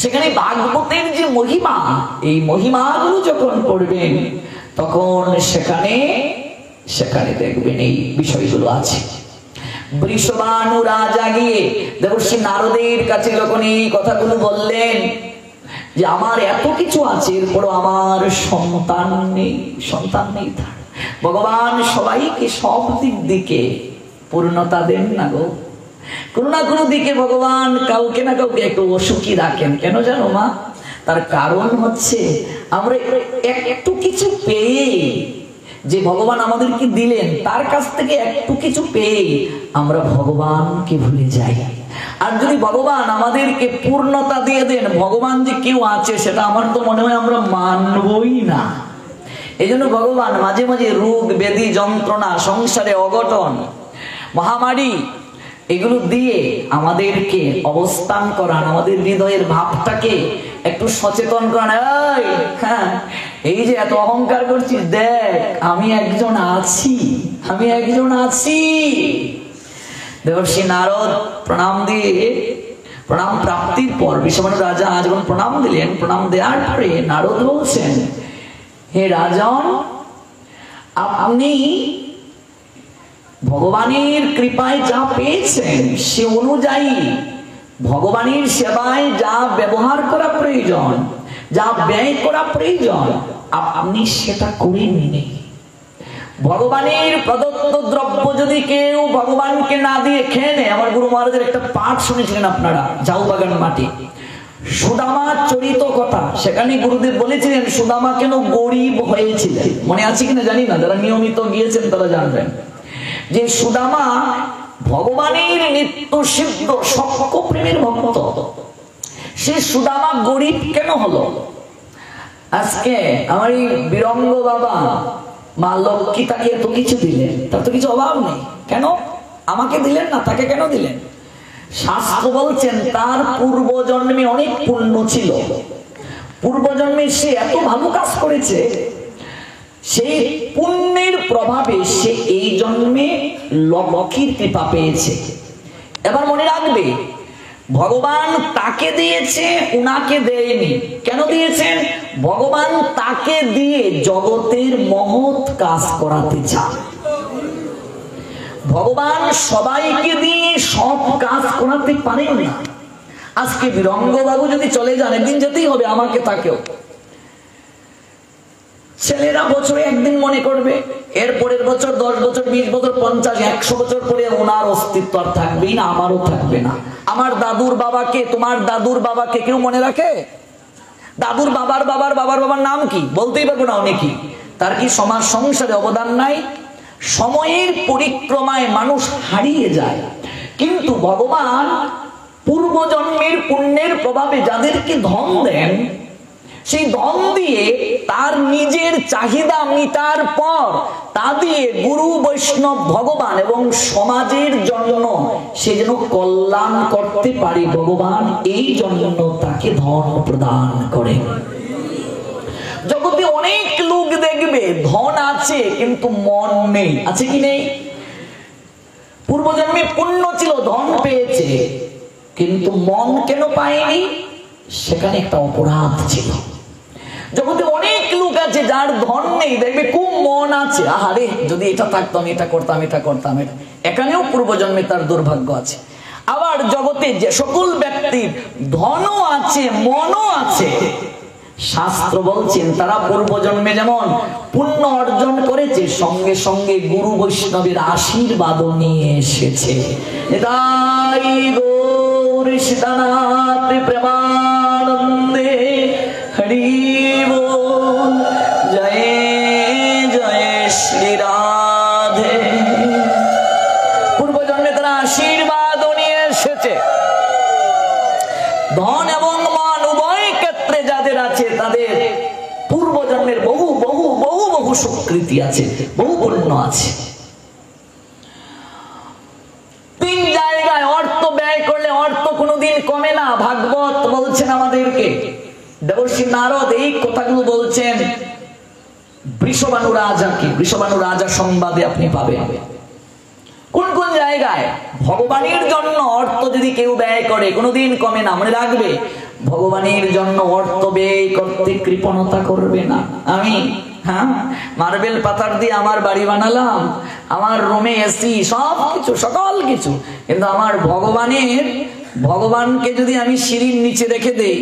সেখানে ভাগবতের যে মহিমা, এই মহিমাগুলো যখন পড়বেন তখন সেখানে দেখবেন এই বিষয়গুলো আছে। বৃষভানু রাজা গিয়ে দেবর্ষি নারদের কাছে যখন এই কথাগুলো বললেন যে আমার এত কিছু আছে এরপরও আমার সন্তান নেই, ভগবান সবাইকে সব দিক দিকে পূর্ণতা দেন না গো, কোনো না কোনো দিকে ভগবান কাউকে না কাউকে একটু অসুখী রাখেন। কেন জানো মা? তার কারণ হচ্ছে আমরা একটু কিছু পেয়ে, যে ভগবান আমাদেরকে দিলেন তার কাছ থেকে একটু কিছু পেয়ে আমরা ভগবানকে ভুলে যাই। আর যদি ভগবান আমাদেরকে পূর্ণতা দিয়ে দেন, ভগবান যে কেউ আছে সেটা আমার তো মনে হয় আমরা মানবই না। এই জন্য ভগবান মাঝে মাঝে রোগ ব্যাধি যন্ত্রণা সংসারে অঘটন মহামারী এগুলো দিয়ে আমাদেরকে অবস্থান করান, আমাদের হৃদয়ের ভাবটাকে একটু সচেতন করান। হ্যাঁ, এই যে এত অহংকার করছিস, দেখ আমি একজন আছি, আমি একজন আছি। দেবর্ষি নারদ প্রণাম দিয়ে, প্রণাম প্রাপ্তির পর বিশ্ববানু রাজা যখন প্রণাম দিলেন, প্রণাম দেওয়ার পরে নারদ বলছেন, হে রাজন, আপনি ভগবানের কৃপায় যা পেয়েছেন সে অনুযায়ী ভগবানের সেবায় যা ব্যবহার করা প্রয়োজন, যা ব্যয় করা প্রয়োজন, আপনি সেটা করেননি। ভগবানের প্রদত্ত দ্রব্য যদি কেউ ভগবানকে না দিয়ে খেয়ে নেয়, আমার গুরু মহারাজের একটা পাঠ শুনেছিলেন আপনারা, ঝাউবাগান মাটি, সুদামা চরিত কথা। সেখানে গুরুদেব বলেছিলেন সুদামা কেন গরিব হয়েছিলেন, মনে আছে কিনা জানি না, যারা নিয়মিত গিয়েছেন তারা জানবেন যে সুদামা ভগবানের নিত্য সিদ্ধ সক্ষ প্রেমের ভক্ত। সে সুদামা গরিব কেন হলো? আজকে আমার এই বিরঙ্গ বাবা মা লক্ষ্মী তাকে এত কিছু দিলেন, তার তো কিছু অভাব নেই, কেন আমাকে দিলেন না, তাকে কেন দিলেন? শাস্ত্র বলছেন তার পূর্বজন্মে অনেক পুণ্য ছিল, পূর্বজন্মে সে এত ভালো কাজ করেছে, সেই পুণ্যের প্রভাবে সে এই জন্মে লক্ষ্মীর কৃপা পেয়েছে। এবার মনে রাখবে, ভগবান তাকে দিয়েছে, উনাকে দেয়নি। কেন দিয়েছেন? ভগবান তাকে দিয়ে জগতের মহৎ কাজ করাতে চান। ভগবান সবাইকে দিয়ে সব কাজ করাতে পারেন না। আজকে বিরঙ্গ বাবু যদি চলে যান, একদিন যেতেই হবে আমাকে, তাকেও। ছেলেরা বছরে একদিন মনে করবে, এর পরের বছর 10 বছর 20 বছর 50 100 বছর পরে ওনার অস্তিত্ব আর থাকবেই না, আমারও থাকবে না। আমার দাদুর বাবাকে, তোমার দাদুর বাবাকে কেউ মনে রাখে? দাদুর বাবার বাবার বাবার বাবার নাম কি বলতেই পারবো না অনেকেই। তার কি সমাজ সংসারে অবদান নাই? সময়ের পরিক্রমায় মানুষ হারিয়ে যায়, কিন্তু ভগবান পূর্বজন্মের পুণ্যের প্রভাবে যাদেরকে ধন দেন, সেই ধন দিয়ে তার নিজের চাহিদা মিটার পর তা দিয়ে গুরু বৈষ্ণব ভগবান এবং সমাজের জন্য সে যেন কল্যাণ করতে পারে, ভগবান এই জন্য তাকে ধন প্রদান করে। জগতে অনেক লোক দেখবে ধন আছে কিন্তু মন নেই, আছে কি নেই? পূর্বজন্মে পুণ্য ছিল, ধন পেয়েছে, কিন্তু মন কেন পায়নি? সেখানে একটা অপরাধ ছিল। জগতে অনেক লোক আছে যার ধন নেই, দেখবে খুব মন আছে, আহারে যদি এটা থাকতো আমি এটা করতাম, এটা করতাম, এখানেও পূর্বজন্মে তার দুর্ভাগ্য আছে। আবার জগতে যে সকল ব্যক্তির ধনও আছে মনও আছে, শাস্ত্র বলছেন তারা পূর্বজন্মে যেমন পুণ্য অর্জন করেছে, সঙ্গে সঙ্গে গুরু বৈষ্ণবের আশীর্বাদও নিয়ে এসেছে। তাই গৌর সীতানাথ প্রেমানন্দে হরি বল, জয় জয় শ্রী রাধে। পূর্বজন্মে তারা আশীর্বাদও নিয়ে এসেছে। ধন এবং মন উভয় ক্ষেত্রে যাদের আছে, তাদের পূর্বজন্মের বহু বহু বহু বহু স্বীকৃতি আছে, বহু পুণ্য আছে। 3 জায়গায় অর্থ ব্যয় করলে অর্থ কোনোদিন কমে না, ভাগবত বলছেন আমাদেরকে। দেবর্ষি নারদ এই কথাগুলো বলছেন বৃষভানু রাজাকে, বৃষভানু রাজা সংবাদে আপনি পাবেন। কোন কোন জায়গায় ভগবানের জন্য অর্থ যদি কেউ ব্যয় করে কোনোদিন কমে না। মনে রাখবে, ভগবানের জন্য অর্থ ব্যয় করতে কৃপণতা করবে না। আমি মার্বেল পাথর দিয়ে আমার বাড়ি বানালাম, আমার রুমে এসি, সব কিছু সকল কিছু, কিন্তু আমার ভগবানকে যদি আমি সিঁড়ির নিচে রেখে দেই,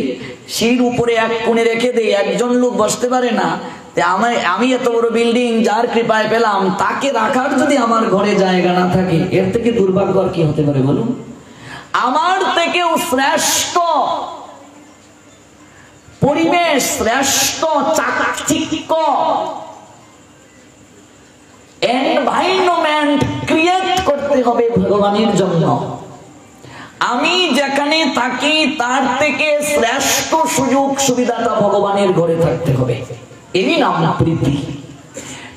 সিঁড়ির উপরে এক কোণে রেখে দেই, একজন লোক বসতে পারে না, আমি এত বড় বিল্ডিং যার কৃপায় পেলাম, তাকে রাখার যদি আমার ঘরে জায়গা না থাকে, এর থেকে দুর্ভাগ্য আর কি হতে পারে বলুন? আমার থেকেও শ্রেষ্ঠ পরিবেশ, শ্রেষ্ঠ চাকচিক্য এনভায়রনমেন্ট ক্রিয়েট করতে হবে ভগবানের জন্য। আমি যেখানে থাকি তার থেকে শ্রেষ্ঠ সুযোগ সুবিধাটা ভগবানের ঘরে থাকতে হবে। এরই নাম প্রীতি।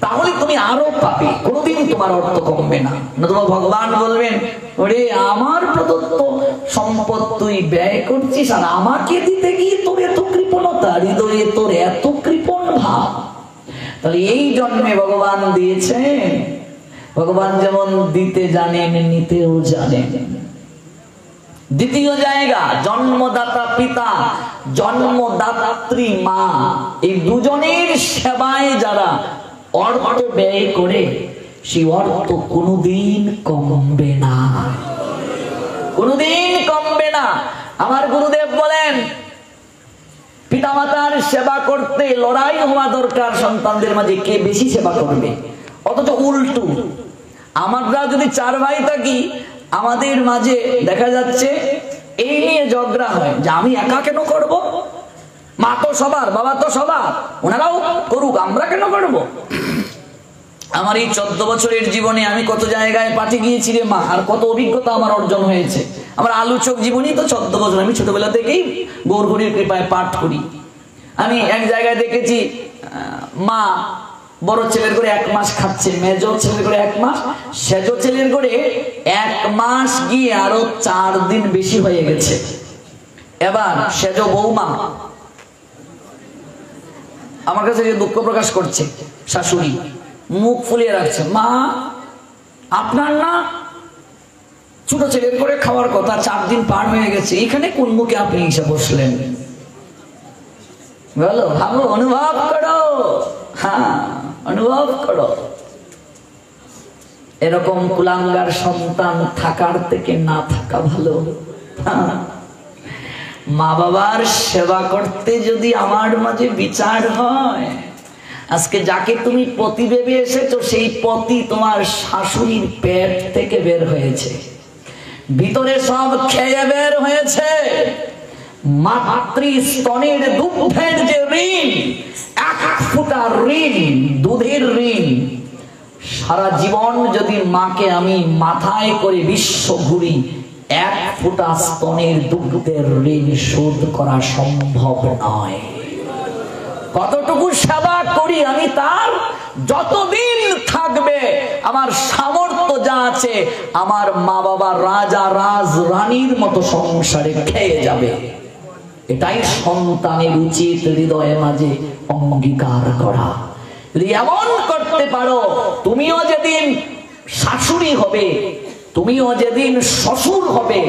তাহলে তুমি আরো পাবে, কোনোদিন তোমার অর্থ কমবে না। নতুবা ভগবান বলবেন, ওরে আমার প্রদত্ত সম্পদ তুই ব্যয় করছিস, আর আমাকে দিতে গিয়ে তোর এত কৃপণতা, হৃদয়ে তোর এত কৃপণ ভাব। তাহলে এই জন্মে ভগবান দিয়েছেন, ভগবান যেমন দিতে জানেন নিতেও জানেন। দ্বিতীয় জায়গা, জন্মদাতা পিতা, জন্মদাত্রী মা, এই দুজনের সেবায় যারা অর্থ ব্যয় করে, সেই অর্থ কোনোদিন কমবে না, কোনোদিন কমবে না। আমার গুরুদেব বলেন, পিতামাতার সেবা করতে লড়াই হওয়া দরকার সন্তানদের মাঝে, কে বেশি সেবা করবে। অথচ উল্টো, আমরা যদি 4 ভাই থাকি, আমাদের মাঝে দেখা যাচ্ছে এই নিয়ে ঝগড়া হয় যে আমি একা কেন করব, মা তো সবার, বাবা তো সবার, ওনারাও করুক, আমরা কেন করব। আমার এই 14 বছরের জীবনে আমি কত জায়গায় পাঠে গিয়েছি রে মা, আর কত অভিজ্ঞতা আমার অর্জন হয়েছে। আমার আলোচক জীবনই তো 14 বছর, আমি ছোটবেলা থেকেই গৌরহরির কৃপায় পাঠ করি। আমি এক জায়গায় দেখেছি মা বড় ছেলের করে 1 মাস খাচ্ছে, মেজো ছেলের করে 1 মাস, সেজো ছেলের করে 1 মাস গিয়ে আরো 4 দিন বেশি হয়ে গেছে। এবার সেজো বৌমা আমার কাছে যে দুঃখ প্রকাশ করছে, শাশুড়ি মুখ ফুলিয়ে রাখছে, মা আপনার না ছোট ছেলের করে খাওয়ার কথা, 4 দিন পার হয়ে গেছে, এখানে কোন মুখে আপনি এসে বসলেন? বলো, ভাবো, অনুভব করো, হ্যাঁ অনুভব করো। এরকম কুলাঙ্গার সন্তান থাকার থেকে না থাকা ভালো। মা বাবার সেবা করতে যদি আমার মাঝে বিচার হয়, আজকে যাকে তুমি পতি ভেবে এসেছো, সেই পতি তোমার শাশুড়ির পেট থেকে বের হয়েছে, ভিতরে সব খেয়ে বের হয়েছে। মাতৃ স্তনের দুধের যে ঋণ, 1 ফোঁটা ঋণ, দুধের ঋণ, সারা জীবন যদি মাকে আমি মাথায় করে বিশ্ব ঘুরি, 1 ফোঁটা স্তনের দুধের ঋণ শোধ করা সম্ভব নয়। কতটুকু সেবা করি আমি তার, যতদিন থাকবে আমার সামর্থ্য যা আছে, আমার মা বাবা রাজা রাজ রানীর মতো সংসারে খেয়ে যাবে। এটাই সন্তানের উচিত হৃদয়ে মাঝে অঙ্গীকার করা। যদি এমন করতে পারো, তুমিও যেদিন শাশুড়ি হবে, তুমিও যেদিন শ্বশুর হবে,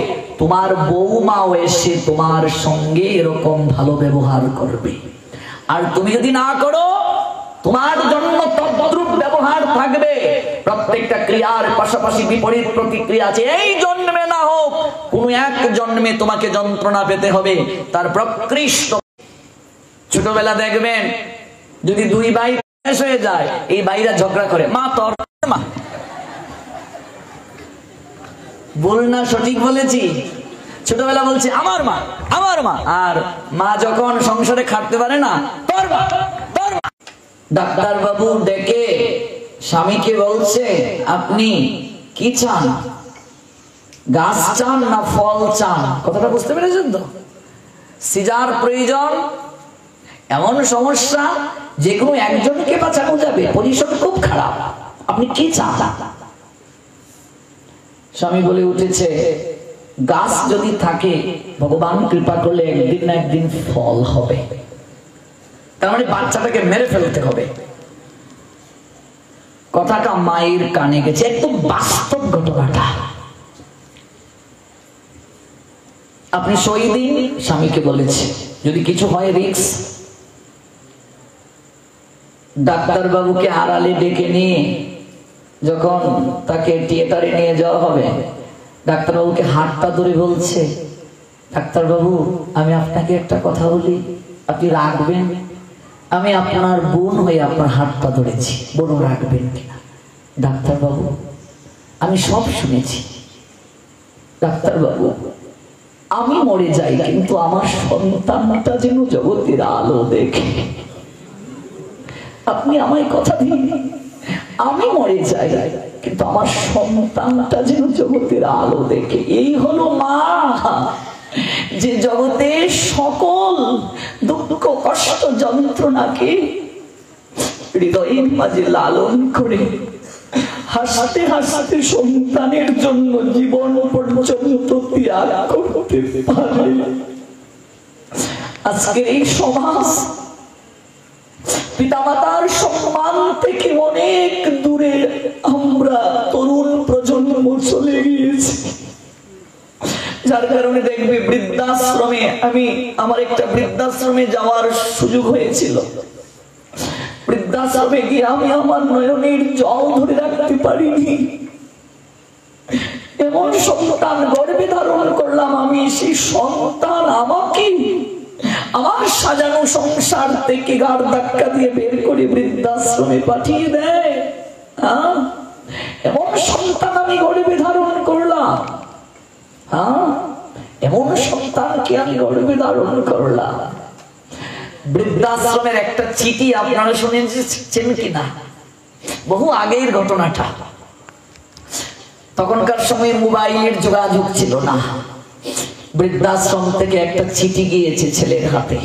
তোমার বৌমাও এসে তোমার সঙ্গে এরকম ভালো ব্যবহার করবে। আর তুমি যদি না করো, তোমার জন্য তদ্রূপ ব্যবহার থাকবে। প্রত্যেকটা ক্রিয়ার পাশাপাশি বিপরীত প্রতিক্রিয়া আছে। এই জন্মে না হোক, কোন এক জন্মে তোমাকে যন্ত্রণা পেতে হবে। তার প্রকৃষ্ট ছোটবেলা দেখবেন, যদি 2 ভাই শেষ হয়ে যায়, এই ভাইরা ঝগড়া করে, মা তোর মা, বল না সঠিক বলেছি? ছোটবেলা বলছে আমার মা, আমার মা, আর মা যখন সংসারে খাটতে পারে না, তোর মা, তোর মা। ডাক্তার বাবু ডেকে স্বামীকে বলছে, আপনি কি চান, গাছ চান না ফল চান? কথাটা বুঝতে পেরেছেন তো? সিজার প্রয়োজন, এমন সমস্যা যে কোনো একজনকে বাঁচানো যাবে, পরিষদ খুব খারাপ, আপনি কি চান? স্বামী বলে উঠেছে, গাছ যদি থাকে, ভগবান কৃপা করলে একদিন না একদিন ফল হবে। তার মানে বাচ্চাটাকে মেরে ফেলতে হবে। কথাটা মায়ের কানে গেছে, একদম বাস্তব ঘটনাটা। আপনি সই দিন, স্বামীকে বলেছে, যদি কিছু হয় রিস্ক। ডাক্তার বাবুকে আড়ালে ডেকে নিয়ে যখন তাকে থিয়েটারে নিয়ে যাওয়া হবে, ডাক্তারবাবুকে হাতটা ধরে বলছে, ডাক্তারবাবু আমি আপনাকে একটা কথা বলি, আপনি রাখবেন? আমি আপনার বোন হয়ে আপনার হাতটা ধরেছি, বোন রাখবেন কিনা? ডাক্তারবাবু আমি সব শুনেছি, ডাক্তারবাবু আমি মরে যাই, কিন্তু আমার সন্তানটা যেন জগতের আলো দেখে। আপনি আমায় কথা দিন, আমি মরে যাই কিন্তু আমার সন্তানটা যেন জগতের আলো দেখে। এই হলো মা, যে জগতের সকল দুঃখ কষ্ট যন্ত্রণাকে হৃদয়ের মাঝে লালন করে হাসতে হাসতে সন্তানের জন্য জীবন পর্যন্ত ত্যাগ করতে পারে। আজকে এই সমাজ পিতামাতার সম্মান থেকে অনেক দূরে আমরা তরুণ প্রজন্ম চলে গিয়েছি, যার কারণে দেখবে বৃদ্ধাশ্রমে, আমার একটা বৃদ্ধাশ্রমে যাওয়ার সুযোগ হয়েছিল। বৃদ্ধাশ্রমে গিয়ে আমি আমার নয়নের জল ধরে রাখতে পারিনি। এমন সন্তান গর্ভে ধারণ করলাম আমি, সেই সন্তান আমাকে আমার সাজানো সংসার থেকে গাড় ধাক্কা দিয়ে বের করে বৃদ্ধাশ্রমে পাঠিয়ে দেয়। এমন সন্তান আমি গর্ভে ধারণ করলাম। এমন সন্তানকে আমি গর্ভে ধারণ করলাম। বৃদ্ধাশ্রমের একটা চিঠি আপনারা শুনেছেন কিনা? বহু আগের ঘটনাটা। তখনকার সময় মোবাইলের যোগাযোগ ছিল না। বৃদ্ধাশ্রম থেকে একটা চিঠি গিয়েছে ছেলের হাতে।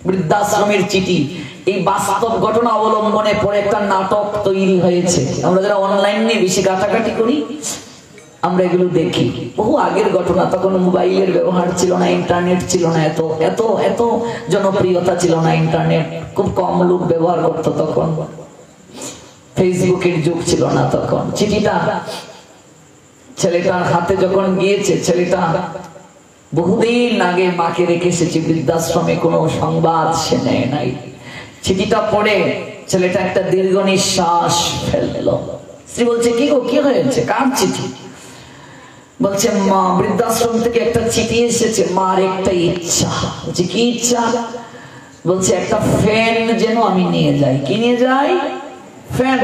বৃদ্ধাশ্রমের চিঠি, এই বাস্তব ঘটনা অবলম্বনে পরে একটা নাটক তৈরি হয়েছে। আমরা যারা অনলাইনে বেশি ঘাটাঘাটি করি আমরা এগুলো দেখি। বহু আগের ঘটনা, তখন মোবাইলের ব্যবহার ছিল না, ইন্টারনেট ছিল না, এত এত এত জনপ্রিয়তা ছিল না। ইন্টারনেট খুব কম লোক ব্যবহার করত তখন, ফেসবুকের যুগ ছিল না তখন। চিঠিটা ছেলেটার হাতে যখন গিয়েছে, ছেলেটা বহুদিন আগে মাকে রেখে এসেছে বৃদ্ধাশ্রমে, কোনো সংবাদ সে নেয় নাই। চিঠিটা পড়ে ছেলেটা একটা দীর্ঘ নিঃশ্বাস ফেললো। স্ত্রী বলছে, কি গো, কি হয়েছে, কার চিঠি? বলছে, মা, বৃদ্ধাশ্রম থেকে একটা চিঠি এসেছে, মার একটা ইচ্ছা। বলছে, কি ইচ্ছা? বলছে, একটা ফ্যান যেন আমি নিয়ে যাই। কি নিয়ে যাই? ফ্যান।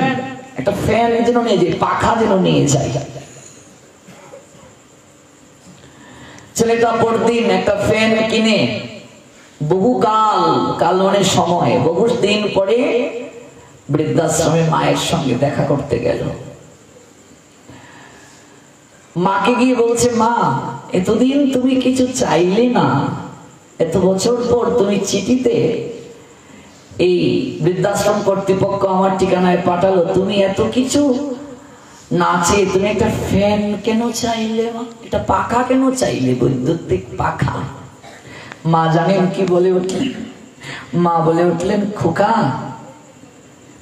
একটা ফ্যান যেন নিয়ে যাই, পাখা যেন নিয়ে যাই। ছেলেটা পরদিন একটা ফ্যান কিনে কাল অনেক সময়, বহু দিন পরে বৃদ্ধাশ্রমে মায়ের সঙ্গে দেখা করতে গেল। মাকে গিয়ে বলছে, মা, এতদিন তুমি কিছু চাইলে না, এত বছর পর তুমি চিঠিতে এই বৃদ্ধাশ্রম কর্তৃপক্ষ আমার ঠিকানায় পাঠালো, তুমি এত কিছু না চেয়ে তুমি একটা ফ্যান কেন চাইলে? মা, একটা পাখা কেন চাইলে, বৈদ্যুতিক পাখা? মা জানেন কি বলে উঠলেন? মা বলে উঠলেন, খোকা,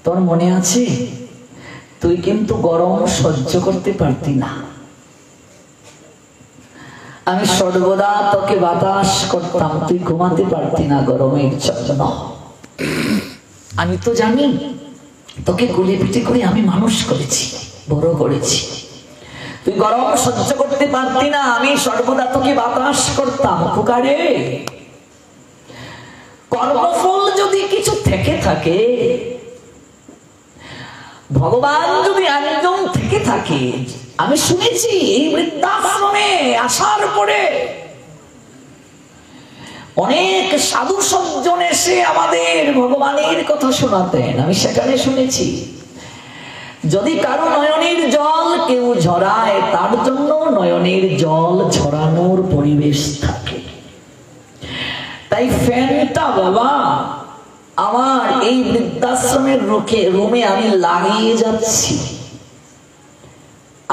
তোর মনে আছে তুই কিন্তু গরম সহ্য করতে পারতি না, আমি সর্বদা তোকে বাতাস করতাম, তুই ঘুমাতে পারতি না গরমের জন্য। আমি তো জানি, তোকে কোলে পিঠে করে আমি মানুষ করেছি, বড় করেছি, তুই গরম সহ্য করতে পারতি না, আমি সর্বদা তোকে বাতাস করতাম। খোকারে, কর্মফল যদি কিছু থেকে থাকে, ভগবান যদি একজন থেকে থাকে, আমি শুনেছি এই বৃদ্ধাশ্রমে আসার পরে অনেক সাধু সজ্জন এসে আমাদের ভগবানের কথা শোনাতেন, আমি সেখানে শুনেছি। যদি কারো নয়নের জল কেউ ঝরায়, তার জন্য নয়নের জল ঝরানোর পরিবেশ থাকে। তাই ফ্যানটা বাবা আমার এই বৃদ্ধাশ্রমের রুমে আমি লাগিয়ে যাচ্ছি।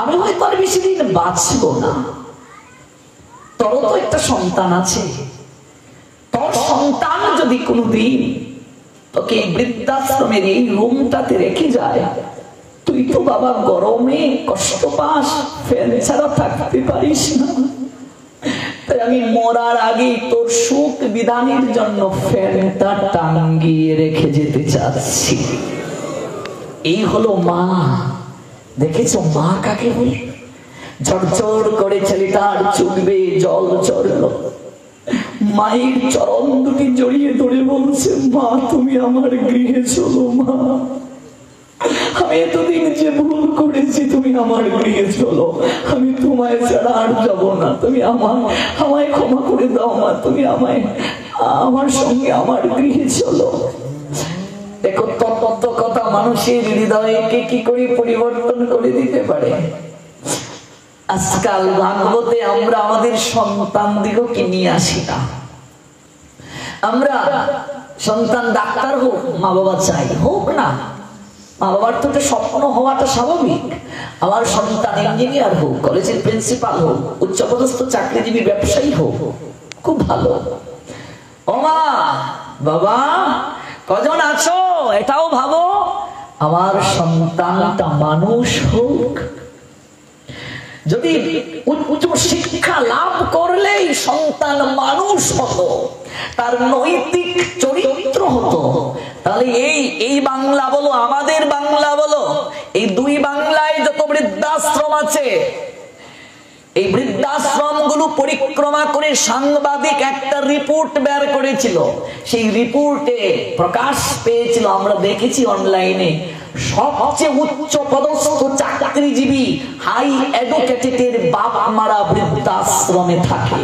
আমি হয়তো আর বেশি দিন বাঁচবো না, তোর তো একটা সন্তান আছে, তোর সন্তান যদি কোনোদিন তোকে বৃদ্ধাশ্রমের এই রুমটাতে রেখে যায়, তুই তো বাবা গরমে কষ্ট পাস, ফ্যান ছাড়া থাকতে পারিস না। তাই আমি মরার আগে তোর সুখ বিধানের জন্য ফ্যানটা টাঙ্গিয়ে রেখে যেতে চাচ্ছি। এই হলো মা। দেখেছো মা কাকে বলে? ঝরঝর করে ছেলেটার চোখ বেয়ে জল ঝরলো। মায়ের চরণ দুটি জড়িয়ে ধরে বলছে, মা, তুমি আমার গৃহে চলো। মা, আমি এতদিন যে ভুল করেছি, তুমি আমার গৃহে চলো, আমি তোমায় ছাড়া আর যাবো না, তুমি আমায় ক্ষমা করে দাও। মা, তুমি আমার সঙ্গে আমার গৃহে চলো। দেখো, তত্ত্ব কথা মানুষের হৃদয়কে কি করে পরিবর্তন করে দিতে পারে। আজকাল ভাগবতে আমরা আমাদের সন্তান দিগকে নিয়ে আসি না, আমরা সন্তান ডাক্তার হোক, মা বাবা চাই, হোক না, মা বাবার তো স্বপ্ন হওয়াটা স্বাভাবিক। আমার সন্তান ইঞ্জিনিয়ার হোক, কলেজের প্রিন্সিপাল হোক, উচ্চপদস্থ চাকরিজীবী ব্যবসায়ী হোক, খুব ভালো। ও মা বাবা কজন আছো, এটাও ভাবো আমার সন্তানটা মানুষ হোক। যদি উচ্চ শিক্ষা লাভ করলেই সন্তান মানুষ হতো, তার নৈতিক চরিত্র হতো, তাহলে এই বাংলা বলো, আমাদের বাংলা বলো, এই দুই বাংলায় যত বৃদ্ধাশ্রম আছে, এই বৃদ্ধাশ্রম গুলো পরিক্রমা করে সাংবাদিক একটা রিপোর্ট বের করেছিল। সেই রিপোর্টে প্রকাশ পেয়েছিল, আমরা দেখেছি অনলাইনে, সবচেয়ে উচ্চ পদস্থ চাকরিজীবী হাই এডুকেটেড বাপ মারা বৃদ্ধাশ্রমে থাকে।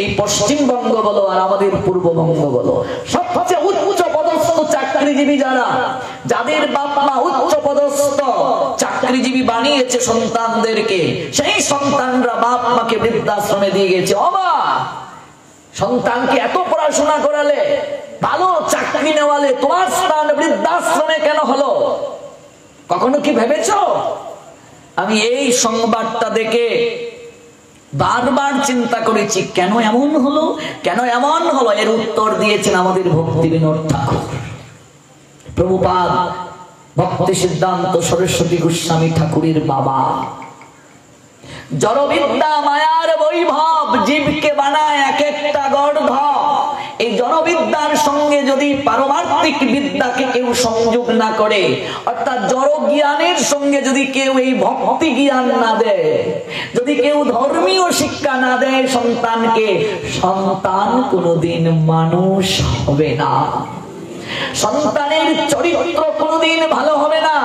এই পশ্চিমবঙ্গ বলো আর আমাদের পূর্ববঙ্গ বলো, সবচেয়ে উচ্চ পদস্থ চাকরিজীবী যারা, যাদের বাপ মা উচ্চ পদস্থ চাকরিজীবী বানিয়েছে সন্তানদেরকে, সেই সন্তানরা বাপ মাকে বৃদ্ধাশ্রমে দিয়ে গেছে। অবা সন্তানকে এত পড়াশোনা করালে, ভালো চাকরি নেওয়ালে, তোমার স্থান বৃদ্ধাশ্রমে কেন হলো? কখনো কি ভেবেছ? আমি এই সংবাদটা দেখে বারবার চিন্তা করেছি, কেন এমন হলো, কেন এমন হলো? এর উত্তর দিয়েছেন আমাদের ভক্তি বিনোদ ঠাকুর, প্রভুপাদ ভক্তি সিদ্ধান্ত সরস্বতী গোস্বামী ঠাকুরের বাবা। জড়বিদ্যা মায়ার বৈভব জীবকে বানায় এক একটা গর্ধ। এই জড়বিদ্যার সঙ্গে যদি পারমার্থিক বিদ্যাকে কেউ সংযোগ না করে, অর্থাৎ জড় জ্ঞানের সঙ্গে যদি কেউ এই ভক্তি জ্ঞান না দেয়, যদি কেউ ধর্মীয় শিক্ষা না দেয় সন্তানকে, সন্তান কোনোদিন মানুষ হবে না, সন্তানের চরিত্র কোনোদিন ভালো হবে না।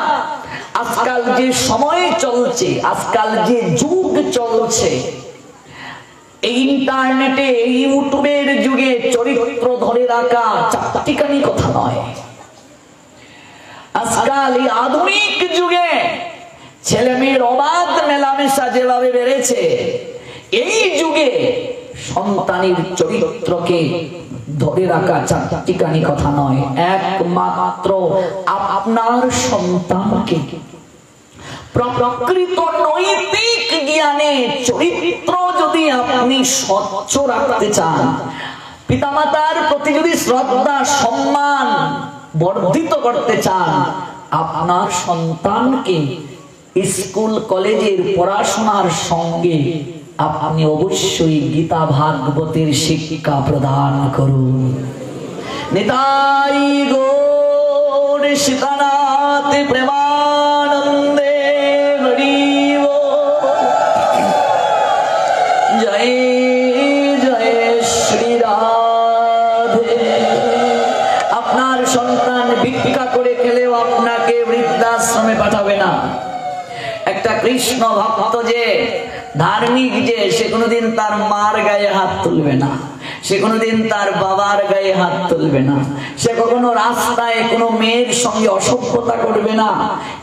আজকাল যে সময় চলছে, আজকাল যে যুগ চলছে, এই ইন্টারনেটে, এই ইউটিউবের যুগে চরিত্র ধরে রাখা চারটিখানি কথা নয়। আজকাল এই আধুনিক যুগে ছেলে মেয়ের অবাধ মেলামেশা যেভাবে বেড়েছে, এই যুগে সন্তানের চরিত্রকে ধরে রাখা চারটিখানি কথা নয়, একমাত্র আপনার সন্তানকে প্রকৃত নৈতিক জ্ঞানে চরিত্র যদি আপনি স্বচ্ছ রাখতে চান, পিতামাতার প্রতি যদি শ্রদ্ধা সম্মান বর্ধিত করতে চান, আপনার সন্তানকে স্কুল কলেজের পড়াশোনার সঙ্গে আপনি অবশ্যই গীতা ভাগবতের শিক্ষা প্রদান করুন। নিতাই গৌর সীতানাথ প্রেমানন্দে হরি বল। জয় জয় শ্রী রাধে। আপনার সন্তান ভিক্ষা করে খেলেও আপনাকে বৃদ্ধাশ্রমে পাঠাবে না। একটা কৃষ্ণ ভক্ত যে, ধার্মিক যে, সে কোনোদিন তার মার গায়ে হাত তুলবে না, সে কোনোদিন তার বাবার গায়ে হাত তুলবে না, সে কখনো রাস্তায় কোনো মেয়ের সঙ্গে অসভ্যতা করবে না।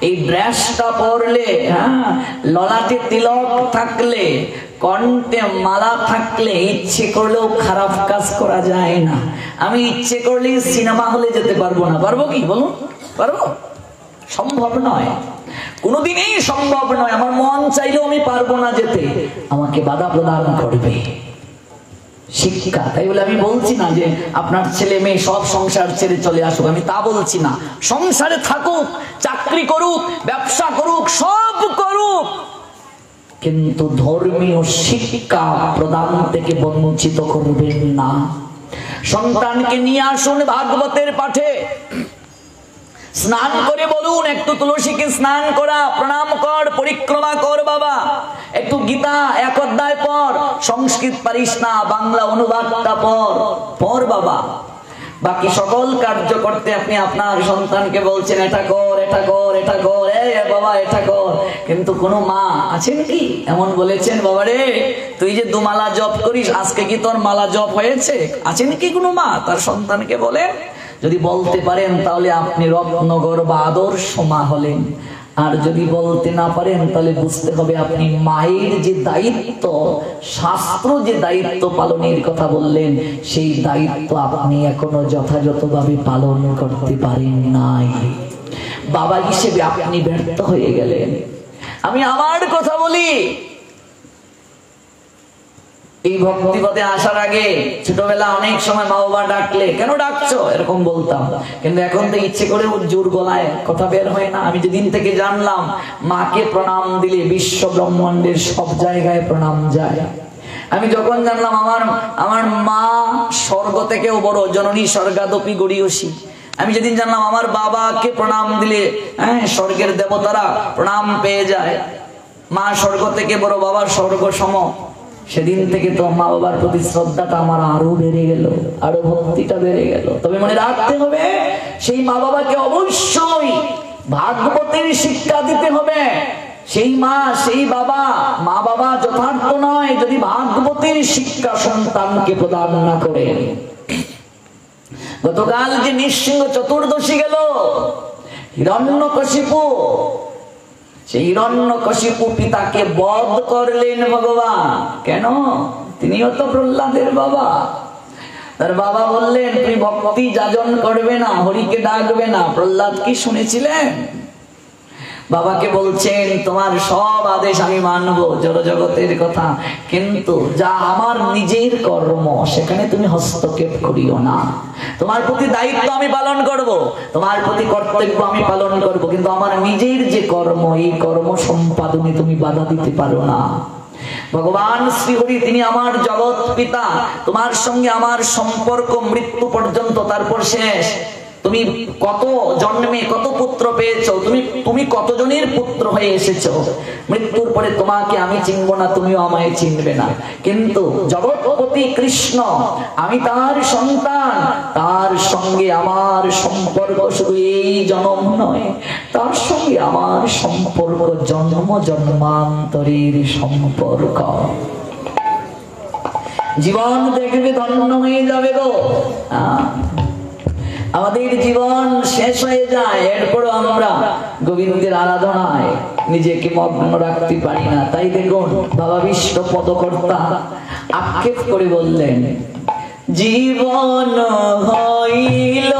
এই ড্রেসটা পরলে, ললাটে তিলক থাকলে, কণ্ঠে মালা থাকলে ইচ্ছে করলেও খারাপ কাজ করা যায় না। আমি ইচ্ছে করলেই সিনেমা হলে যেতে পারবো না, পারবো কি বলুন? পারবো? সম্ভব নয়, কোনোদিনই সম্ভব নয়। আমার মন চাইলেও আমি পারবো না যেতে, আমাকে বাধা প্রদান করবে শিক্ষা। তাই বলে আমি বলছি না যে আপনার ছেলে মেয়ে সব সংসার ছেড়ে চলে আসুক, আমি তা বলছি না। সংসারে থাকুক, চাকরি করুক, ব্যবসা করুক, সব করুক, কিন্তু ধর্মীয় শিক্ষা প্রদান থেকে বঞ্চিত করবেন না। সন্তানকে নিয়ে আসুন ভাগবতের পাঠে, স্নান করে বলুন, একটু তুলসীকে স্নান করা, প্রণাম কর, পরিক্রমা কর বাবা, একটু গীতা এক অধ্যায় পর, সংস্কৃত পারিস না, বাংলা অনুবাদটা পর বাবা। বাকি সকল কার্য করতে আপনি আপনার সন্তানকে বলছেন এটা কর, এটা কর, এটা কর, বাবা এটা কর, কিন্তু কোনো মা আছেন কি এমন বলেছেন, বাবা রে তুই যে 2 মালা জপ করিস, আজকে কি তোর মালা জপ হয়েছে? আছেন কি কোনো মা তার সন্তানকে বলে? যদি বলতে পারেন তাহলে আপনি রত্নগর্ভ আদর্শ মা হলেন। আর যদি বলতে না পারেন তাহলে বুঝতে হবে আপনি মায়ের যে দায়িত্ব, শাস্ত্র যে দায়িত্ব পালনের কথা বললেন, সেই দায়িত্ব আপনি এখনো যথাযথভাবে পালন করতে পারেন নাই। বাবা হিসেবে আপনি ব্যর্থ হয়ে গেলেন। আমি আমার কথা বলি, এই ভক্তিপথে আসার আগে ছোটবেলা অনেক সময় মা বাবা ডাকলে কেন ডাকছো এরকম বলতাম, কিন্তু এখন তো ইচ্ছে করে জোর গলায় কথা বের হয় না। আমি যেদিন থেকে জানলাম মাকে প্রণাম দিলে বিশ্ব ব্রহ্মাণ্ডের সব জায়গায় প্রণাম যায়, আমি যখন জানলাম আমার মা স্বর্গ থেকেও বড়, জননী স্বর্গাদপি গড়িয়সী, আমি যেদিন জানলাম আমার বাবাকে প্রণাম দিলে স্বর্গের দেবতারা প্রণাম পেয়ে যায়, মা স্বর্গ থেকে বড়, বাবা স্বর্গ সম, সেদিন থেকে তো মা বাবার প্রতি শ্রদ্ধাটা আমার আরো বেড়ে গেল, আরো ভক্তিটা বেড়ে গেল। তবে মনে রাখতে হবে সেই মা বাবাকে অবশ্যই ভাগবতের শিক্ষা দিতে হবে। সেই মা সেই বাবা, মা বাবা যথার্থ নয় যদি ভাগবতের শিক্ষা সন্তানকে প্রদান না করে। গতকাল যে নৃসিংহ চতুর্দশী গেল, হিরণ্যকশিপু, সেই হিরণ্যকশিপু পিতাকে বধ করলেন ভগবান। কেন? তিনিও তো প্রহ্লাদের বাবা। তার বাবা বললেন তুমি ভক্তি যাজন করবে না, হরিকে ডাকবে না। প্রহ্লাদ কি শুনেছিলেন? বাবাকে বলছেন তোমার সব আদেশ আমি মানবো, জড়জগতের কথা, কিন্তু যা আমার নিজের কর্ম সেখানে তুমি হস্তক্ষেপ করিও না। তোমার প্রতি দায়িত্ব আমি পালন করব, তোমার প্রতি কর্তব্য আমি পালন করব, কিন্তু আমার নিজের যে কর্ম, এই কর্ম সম্পাদনে তুমি বাধা দিতে পারো না। ভগবান শ্রীহরি তিনি আমার জগৎ পিতা, তোমার সঙ্গে আমার সম্পর্ক মৃত্যু পর্যন্ত, তারপর শেষ। তুমি কত জন্মে কত পুত্র পেয়েছো, তুমি কতজনের পুত্র হয়ে এসেছো, মৃত্যুর পরে তোমাকে আমি চিনবো না, তুমিও আমায় চিনবে না। কিন্তু জগৎপতি কৃষ্ণ, আমি তার সন্তান, তার সঙ্গে আমার সম্পর্ক শুধু এই জন্ম নয়, তার সঙ্গে আমার সম্পর্ক জন্ম জন্মান্তরের সম্পর্ক। জীবন দেখবে ধন্য হয়ে যাবে গো। আমাদের জীবন শেষ হয়ে যায়, এরপর আমরা গোবিন্দের আরাধনায় নিজেকে মগ্ন রাখতে পারি না। তাই দেখুন বাবা বিষ্ণু পদকর্তা আক্ষেপ করে বললেন, জীবন হইল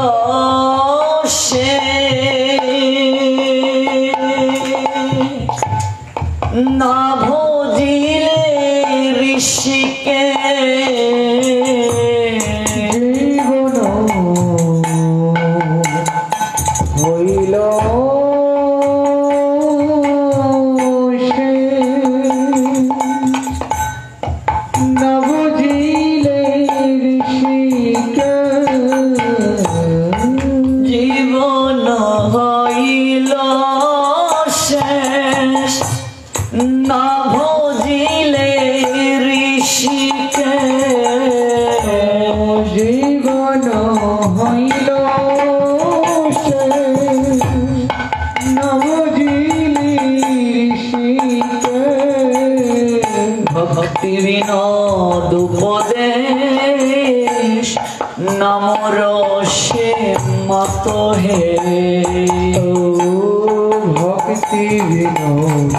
না ভজিলে ঋষিকে, ভক্তি বিনোদ উপদেশ নম রসে মাতো হে, ভক্তি বিনোদ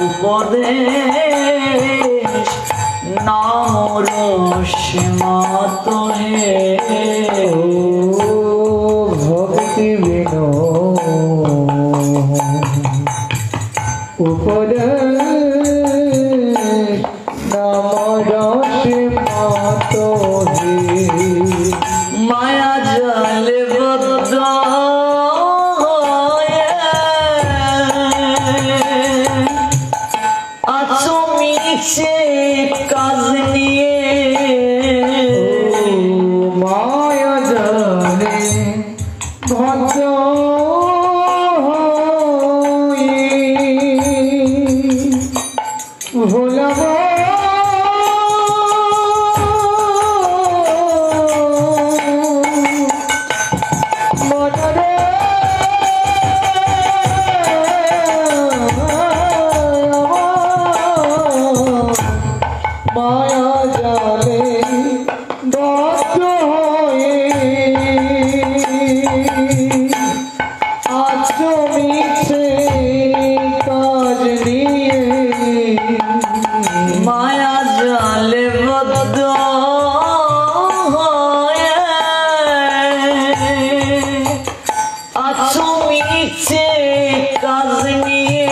উপদেশ নম রসে মাতো হে, ভক্তি বিনোদ উপদেশ নম রসে মাতো হে। মায়া জলে বদ্ধ আছো মিছে কাজ নিয়ে, মায়া জলে ভদ্র ভোলাব নিয়ে মায়া জালে বদ্ধ হয়ে আছো মিছে কাজ নিয়ে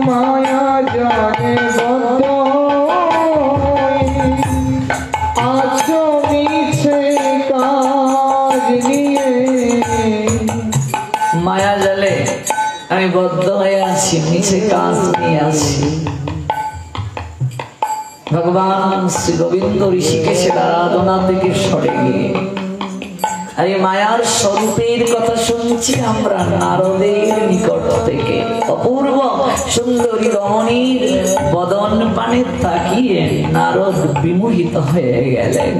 মায়া জালে বদ্ধ আছো মিছে কাজ নিয়ে মায়া জালে আমি বদ্ধ হয়ে আছি, মিছে কাজ নিয়ে আছি। ভগবান শ্রী গোবিন্দ ঋষিকেশের আরাধনা থেকে সরে গিয়ে আর এই মায়ার স্বরূপের কথা শুনছি আমরা নারদের নিকট থেকে। অপূর্ব সুন্দরী রমণীর বদন পানে তাকিয়ে নারদ বিমোহিত হয়ে গেলেন।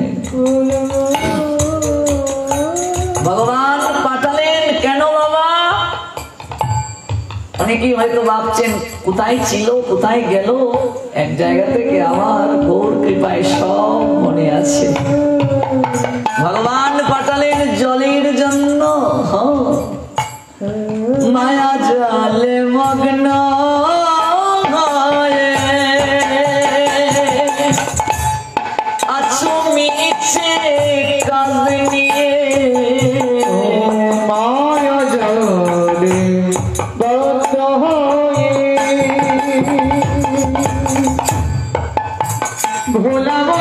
ভগবান পাঠালেন কেন বাবা? অনেকেই হয়তো ভাবছেন কোথায় ছিল কোথায় গেল, এক জায়গা থেকে আমার গৌর কৃপায় সব মনে আছে। ভগবান পাঠালেন জলের জন্য। মায়া জলে মগ্ন হয়ে আছো মিছে কাজ নিয়ে। মায়া জালে বদ্ধ হয়ে ভোলাবো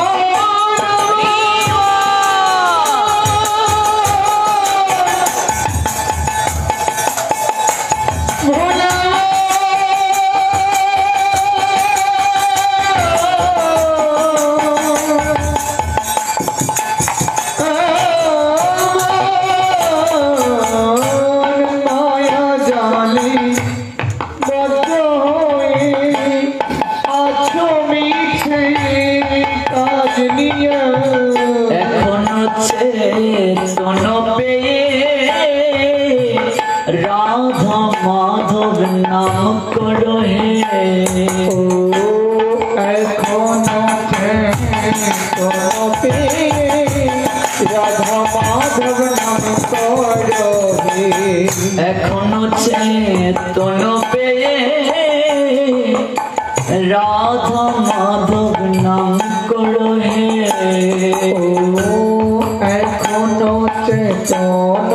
এখনো চেতন পেয়ে রাধা মাধব নাম করো হে। রাধা মাধব নাম করো হে। এখনো চেতন পেয়ে রাধা মাধব নাম করো হে। এখনো চেতন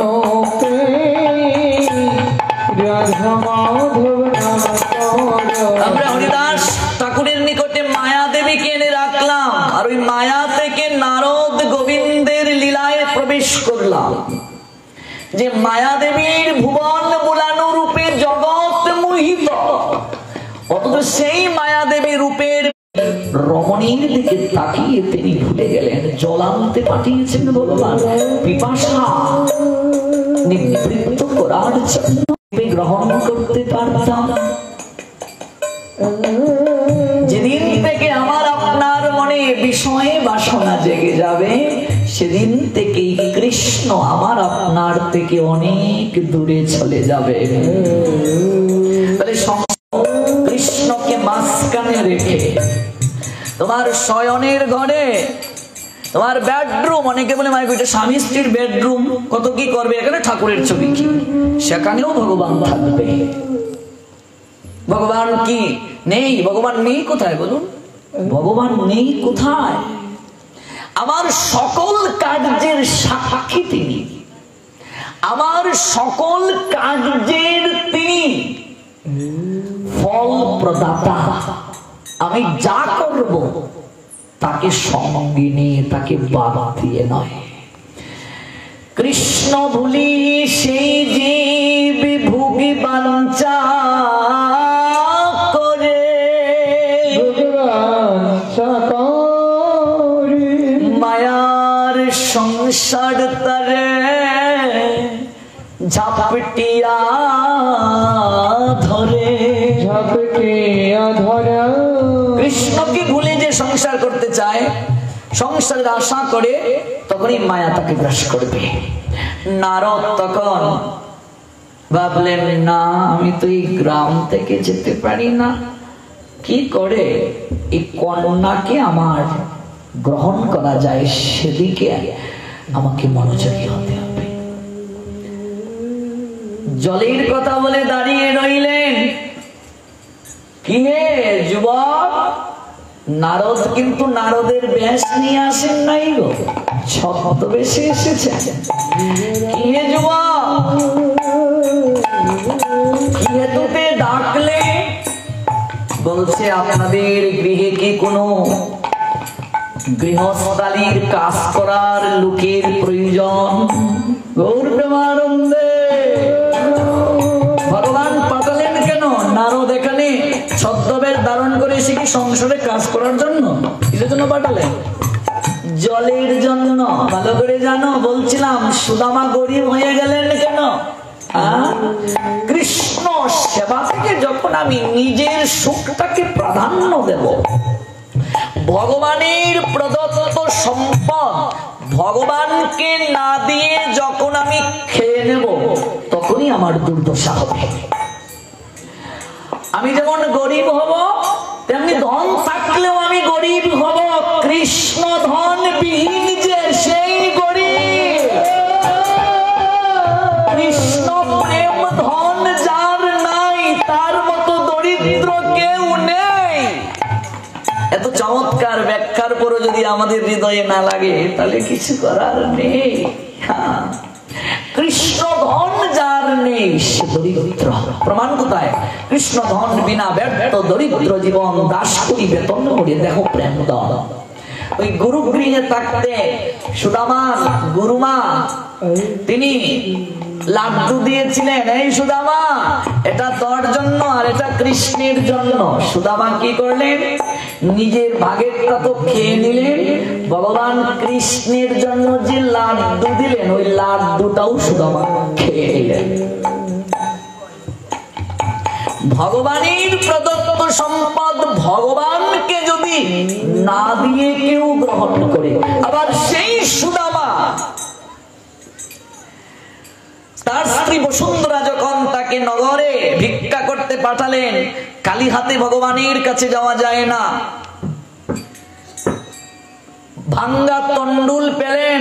রাধা মাধব নাম করো। আমরা হরিদাস ঠাকুরের নিকটে মায়া দেবীকে এনে রাখলাম, আর ওই মায়া থেকে নারদ গোবিন্দের লীলায় প্রবেশ করলাম। যে মায়া দেবীর ভুবন বুলানো রূপে জগৎ মোহিত, অথচ সেই মায়া দেবী রূপের রমণীর দিকে তাকিয়ে তিনি ভুলে গেলেন। জল আনতে পাঠিয়েছেন ভগবান, পিপাসা নিবৃত্ত করার জন্য গ্রহণ করতে পারতাম। যেদিন থেকে আমার আপনার মনে বিষয়ে বাসনা জেগে যাবে, সেদিন থেকেই কৃষ্ণ আমার আপনার থেকে অনেক দূরে চলে যাবে। কৃষ্ণকে মাঝখানে রেখে তোমার শয়নের ঘরে, তোমার বেডরুম, অনেকে বলে মাইক ওইটা স্বামী স্ত্রীর বেডরুম, কত কি করবে, এখানে ঠাকুরের ছবি কি, সেখানেও ভগবান থাকবে। ভগবান কি নেই? ভগবান নেই কোথায় বলুন? ভগবান নেই কোথায়? আমার সকল কার্যের সাক্ষী তিনি, আমার সকল কার্যের তিনি ফল প্রদাতা। আমি যা করব তাকে সঙ্গে নিয়ে, তাকে বাদ দিয়ে নয়। কৃষ্ণ ভুলি সেই জীব ভুগি বাঞ্ছা করে, মায়ার সংসার তরে ঝাপটিয়া ধরে। কৃষ্ণকে ভুলে যে সংসার করতে চায়, সংসারের আশা করে, তখনই মায়া তাকে গ্রাস করবে। নারদ তখন ভাবলেন, না আমি তো এই গ্রাম থেকে যেতে পারি না, কি করে এই কন্যাকে আমার গ্রহণ করা যায় সেদিকে আমাকে মনোযোগী হতে হবে। জলের কথা বলে দাঁড়িয়ে রইলেন। কি হে যুবক, নারদ কিন্তু নারদের বেশ নিয়ে আসেন নাই গো, ছদ্মবেশে এসেছে। কি হে যুবক, কি হেতুতে ডাকলে? বলছে আপনাদের গৃহে কি কোনো গৃহস্থালীর কাজ করার লোকের প্রয়োজন? গৌর প্রেমানন্দে ভগবান পাঠালেন কেন? নারদ এখানে ছদ্মবেশ ধারণ করে এসে কি সংসারে কাজ করার জন্য? কিসের জন্য পাঠালেন? জলের জন্য। ভালো করে জানো, বলছিলাম সুদামা গরিব হয়ে গেলেন কেন? কৃষ্ণ সেবা থেকে যখন আমি নিজের সুখটাকে প্রাধান্য দেব, ভগবানের প্রদত্ত সম্পদ ভগবানকে না দিয়ে যখন আমি খেয়ে নেব, তখনই আমার দুর্দশা হবে। আমি যেমন গরিব হব, তেমনি ধন থাকলেও আমি গরিব হব। কৃষ্ণ ধন বিহীন যে সেই গরিব। কৃষ্ণ প্রেম ধন যার নাই, তার মতো দরিদ্র কেউ নেই। এত চমৎকার ব্যাখ্যার পরও যদি আমাদের হৃদয়ে না লাগে, তাহলে কিছু করার নেই। কৃষ্ণ ধন যার নেই সে দরিদ্র। প্রমাণ কোথায়? কৃষ্ণ ধন বিনা ব্যর্থ দরিদ্র জীবন, দাস করি বেতন করে দেখো প্রেম দান। ওই গুরুগৃহে থাকতে সুদামার গুরুমা তিনি লাড্ডু দিয়েছিলেন, এই সুদামা এটা তোর জন্য আর এটা কৃষ্ণের জন্য। সুদামা কি করলেন? নিজের ভাগেরটা তো খেয়ে নিলেন, ভগবান কৃষ্ণের জন্য যে লাড্ডু দিলেন, ওই লাড্ডুটাও সুদামা খেয়ে নিলেন। ভগবানের প্রদত্ত সম্পদ ভগবানকে যদি না দিয়ে কেউ গ্রহণ করে, আবার সেই সুদামা তার স্ত্রী বসুন্ধরা যখন তাকে নগরে ভিক্ষা করতে পাঠালেন, খালি হাতে ভগবানের কাছে যাওয়া যায় না। ভাঙ্গা তন্ডুল পেলেন,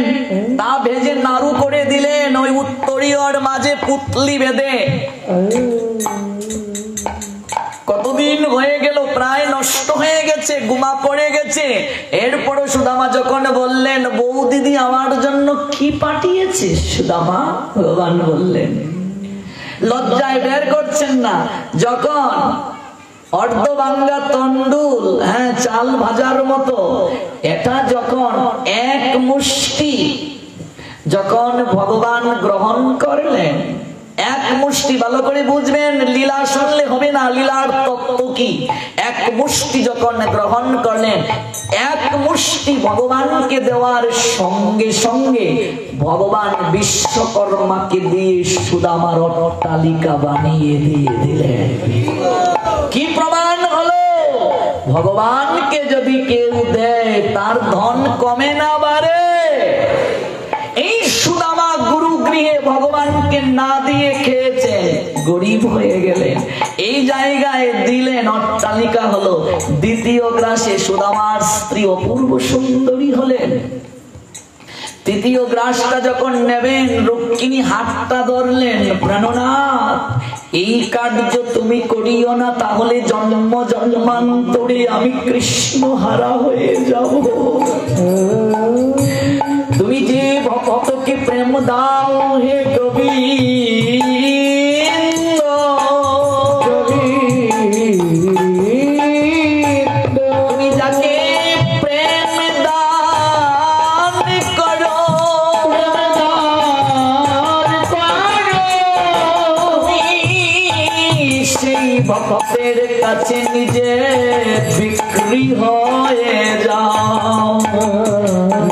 তা ভেজে নাড়ু করে দিলেন, ওই উত্তরীয়র মাঝে পুতলি বেঁধে। কতদিন হয়ে গেল, প্রায় নষ্ট হয়ে গেছে, গুমা পড়ে গেছে। এরপরও সুদামা যখন বললেন, বউ দিদি আমার জন্য কি পাঠিয়েছে? সুদামা, ভগবান বললেন, লজ্জায় বের করছেন না। যখন অর্ধ ভাঙ্গা তন্ডুল, চাল ভাজার মতো, এটা যখন এক মুষ্টি যখন ভগবান গ্রহণ করলেন, এক মুষ্টি, ভালো করে বুঝবেন, লীলা শুনলে হবে না, লীলার তত্ত্ব কি। এক মুষ্টি যখন গ্রহণ করলেন, এক মুষ্টি ভগবানকে দেওয়ার সঙ্গে সঙ্গে ভগবান বিশ্বকর্মাকে দিয়ে সুদামার অট্টালিকা বানিয়ে দিয়ে দিলেন। কি প্রমাণ হলো? ভগবানকে যদি কেউ দেয়, তার ধন কমে না বাড়ে। এই সুদামা গুরু গৃহে ভগবানকে না দিয়ে খেয়েছে, গরিব হয়ে গেলেন। এই জায়গায় দিলেন, অট্টালিকা হলো। দ্বিতীয় গ্রাসে সুদামার স্ত্রী অপূর্ব সুন্দরী হলেন। তৃতীয় গ্রাসটা যখন নেবেন, রুক্মিণী হাতটা ধরলেন, প্রাণনাথ এই কার্য তুমি করিও না, তাহলে জন্ম জন্মান্তরে আমি কৃষ্ণ হারা হয়ে যাব। তুমি যে ভক্তকে প্রেম দাও হে গোবিন্দ, তুমি যাকে প্রেম দান করো, সেই ভক্তের কাছে নিজে বিক্রি হয়ে যাও।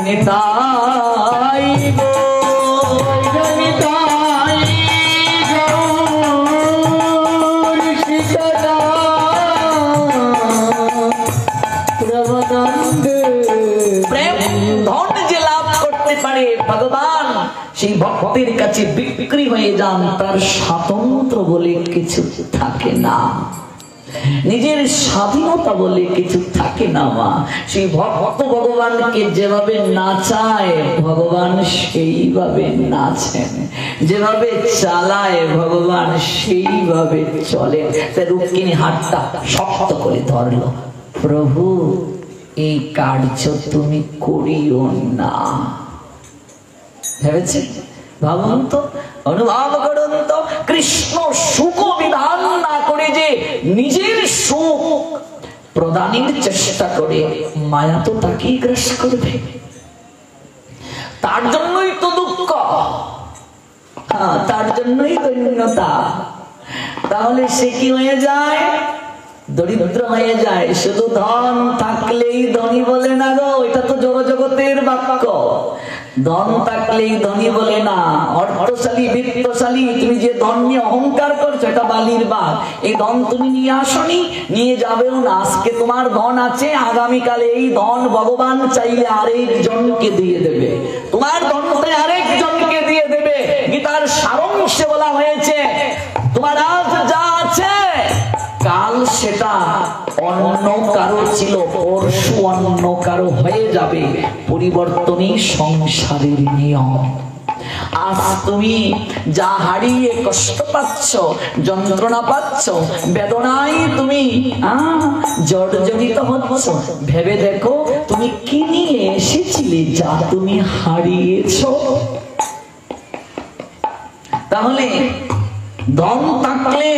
নিতাই গো, নিতাই গৌর সীতারাম। প্রেম ধন যে লাভ করতে পারে ভগবান, সেই ভক্তের কাছে বিক্রি হয়ে যান, তার স্বাতন্ত্র বলে কিছু থাকে না। নিজের স্বাধীনতা বলে কিছু থাকে না মা। সেই ভক্ত ভগবানকে যেভাবে নাচায় ভগবান সেইভাবে নাচেন, যেভাবে চালায় ভগবান সেইভাবে চলে। তাই রুক্মিণী হাতটা শক্ত করে ধরলো, প্রভু এই কার্য তুমি করিও না। ভেবেছে? ভাবুন তো, অনুভব করুন তো, কৃষ্ণ সুখ বিধান না করে যে নিজের সুখ প্রদানের চেষ্টা করে, মায়া তো তাকেই গ্রাস করবে। তার জন্যই তো দুঃখ, তার জন্যই দৈন্যতা। তাহলে সে কি হয়ে যায়? দরিদ্র হয়ে যায়। শুধু ধন থাকলেই ধনী বলে না গো, এটা তো জড়জগতের বাক্য। ধন থাকলেই ধনী বলে না, অর্থশালী বিত্তশালী, তুমি যে ধন নিয়ে অহংকার করছো এটা বালির বাগ। এই ধন তুমি নিয়ে আসনি, নিয়ে যাবেও না। আজকে তোমার ধন আছে, আগামীকালে এই ধন ভগবান চাইলে আরেকজনকে দিয়ে দেবে, তোমার ধনতে আরেকজনকে দিয়ে দেবে। গীতার সারাংশে বলা হয়েছে, তোমার আজ যা আছে কাল সেটা অন্য কারো ছিল, পরশু অন্য কারো হয়ে যাবে। পরিবর্তনই সংসারের নিয়ম। আজ তুমি যা হারিয়ে কষ্ট পাচ্ছ, যন্ত্রণা পাচ্ছ, বেদনায় তুমি জর্জরিত হচ্ছ, ভেবে দেখো তুমি কি নিয়ে এসেছিলে যা তুমি হারিয়েছ। তাহলে ধন থাকলে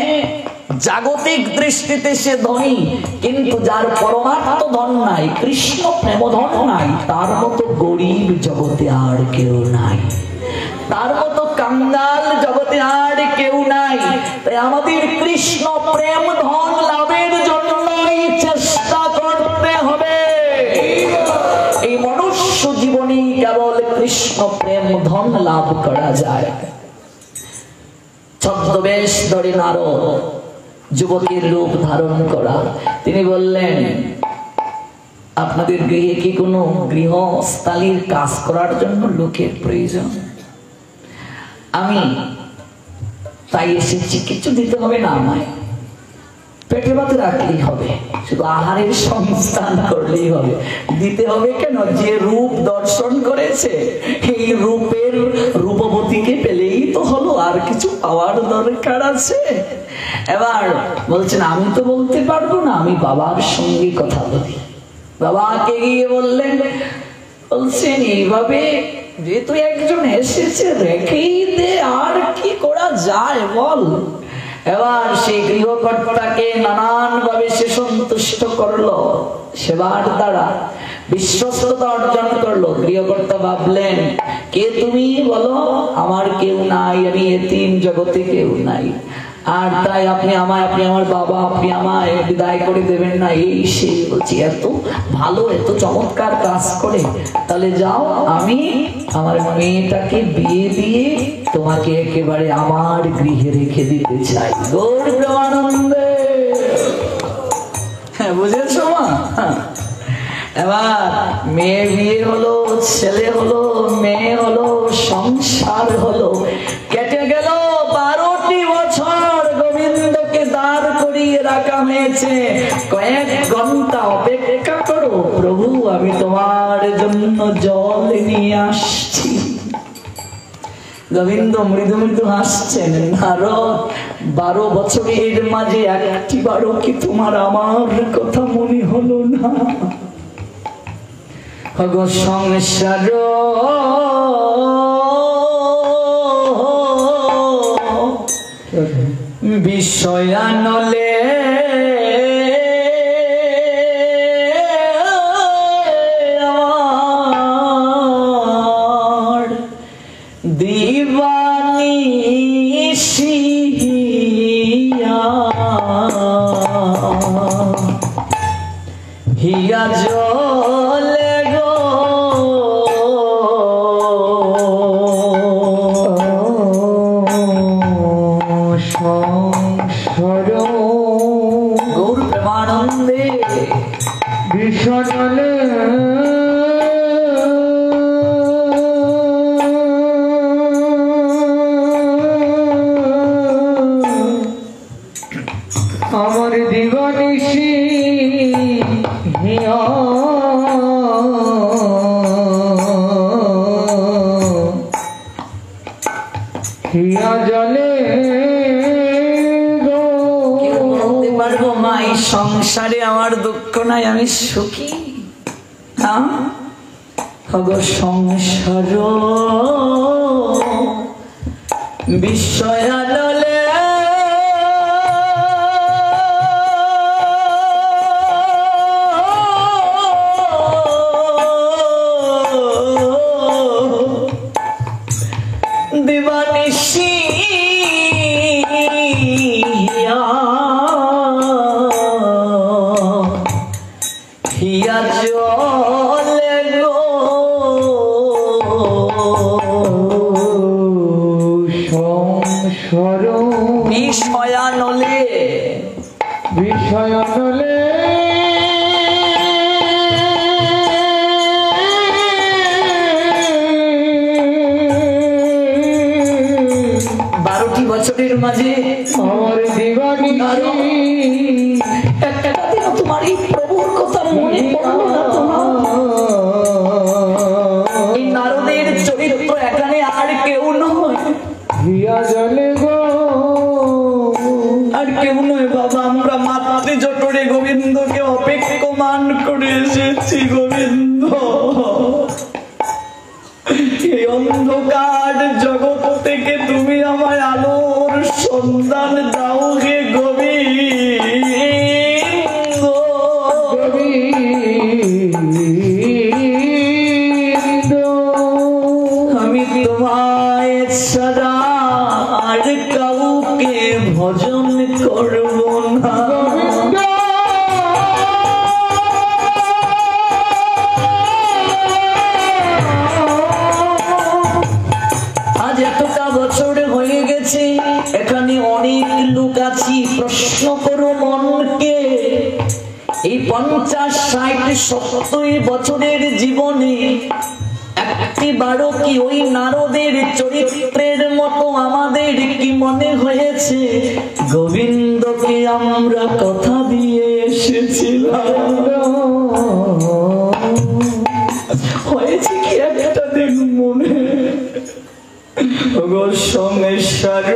জাগতিক দৃষ্টিতে সে ধনী, কিন্তু যার পরমার্থ ধন নাই, কৃষ্ণ প্রেম ধন নাই, তার মতো গরিব জগতে আর কেউ নাই, তার মতো কাঙ্গাল জগতে আর কেউ নাই। তাই আমাদের কৃষ্ণ প্রেম ধন লাভের জন্যই চেষ্টা করতে হবে। এই মনুষ্য জীবনে কেবল কৃষ্ণ প্রেম ধন লাভ করা যায়। ছদ্মবেশ ধরে নারদ যুবকের রূপ ধারণ করা, তিনি বললেন, আপনাদের গৃহে কি কোনো গৃহস্থালীর কাজ করার জন্য লোকের প্রয়োজন? আমি তাই এসেছি, কিছু দিতে হবে না, আমায় পেটে ভাত রাখলেই হবে, শুধু আহারের সংস্থান করলেই হবে। দিতে হবে কেন? যে রূপ দর্শন করেছে এই রূপের রূপবতীকে পেলেই তো হলো, আর কিছু পাওয়ার দরকার আছে? এবার বলছেন, আমি তো বলতে পারবো না, আমি বাবার সঙ্গে কথা বলি। বাবাকে গিয়ে বললেন, বলছেন এইভাবে যেহেতু একজন এসেছে রেখেই দে, আর কি করা যায় বল। এবার সেই গৃহকর্তাকে নানান ভাবে সে সন্তুষ্ট করলো, সেবার দ্বারা বিশ্বস্ততা অর্জন করলো। গৃহকর্তা ভাবলেন, কে তুমি বলো? আমার কেউ নাই, আমি এতিম, জগতে কেউ নাই। আর তাই আপনি আমায়, আপনি আমার বাবা, আপনি আমায় বিদায় করে দেবেন না? এই সে বলছি, এত ভালো, এত চমৎকার কাজ করে, তাহলে যাও, আমি আমার মেয়েটাকে বিয়ে দিয়ে তোমাকে একেবারে আমার গৃহে রেখে দিতে চাই। গৌর প্রেমানন্দে। হ্যাঁ, বুঝেছো মা? এবার মেয়ে বিয়ে হলো, ছেলে হলো, মেয়ে হলো, সংসার হলো। কেটে গেল 12টি বছর। গোবিন্দকে দাঁড় করিয়ে রাখা হয়েছে। কয়েক ঘন্টা অপেক্ষা করো প্রভু, আমি তোমার জন্য জল নিয়ে আসছি। গোবিন্দ মৃদু মৃদু হাসছেন। নারদ, 12 বছরের মাঝে একটি বারও কি তোমার আমার কথা মনে হলো না? সংসার বিষয়ানলে আমার দিবানিশিয়া হিয়া জলে গো সংসার। গৌর প্রেমানন্দে। বিষণলে আমার দিবানিশি হিয়া হিয়া জলে গো। কেউ বলতে পারবো মা এই সংসারে আমার দুঃখ নাই, আমি সুখী? হ্যাঁ সংসার বিষয়ানলে দিবানিশি হিয়া জলে গো। সংসার বিষয়ানলে বিষয়ানলে বছরের মাঝে আমার দিবানি একটা দিন তোমার এই প্রভুর কথা মনে পড়লো না তোমার? এই নারদের চরিত্র এখানে আর কেউ নয়, হিয়া জলে গো। আর কেউ নয় বাবা, আমরা মাতাতে জটরে গোবিন্দকে অপেক্ষমান করে এসেছি। গোবিন্দ এই অন্ধকার জগৎ থেকে তুমি আমায় আলোর সন্ধান দাও হে গোবিন্দ। আমি তোমায় ছাড়া আর কাউকে ভজন করব না। এখানে অনেক লোক আছি, প্রশ্ন করো মনকে, এই 50, 60, 70 বছরের জীবনে একটিবারও কি ওই নারদের চরিত্রের মতো আমাদের কি মনে হয়েছে গোবিন্দকে আমরা কথা দিয়ে এসেছিলাম? হয়েছে কি একটা দিন মনে? সংসার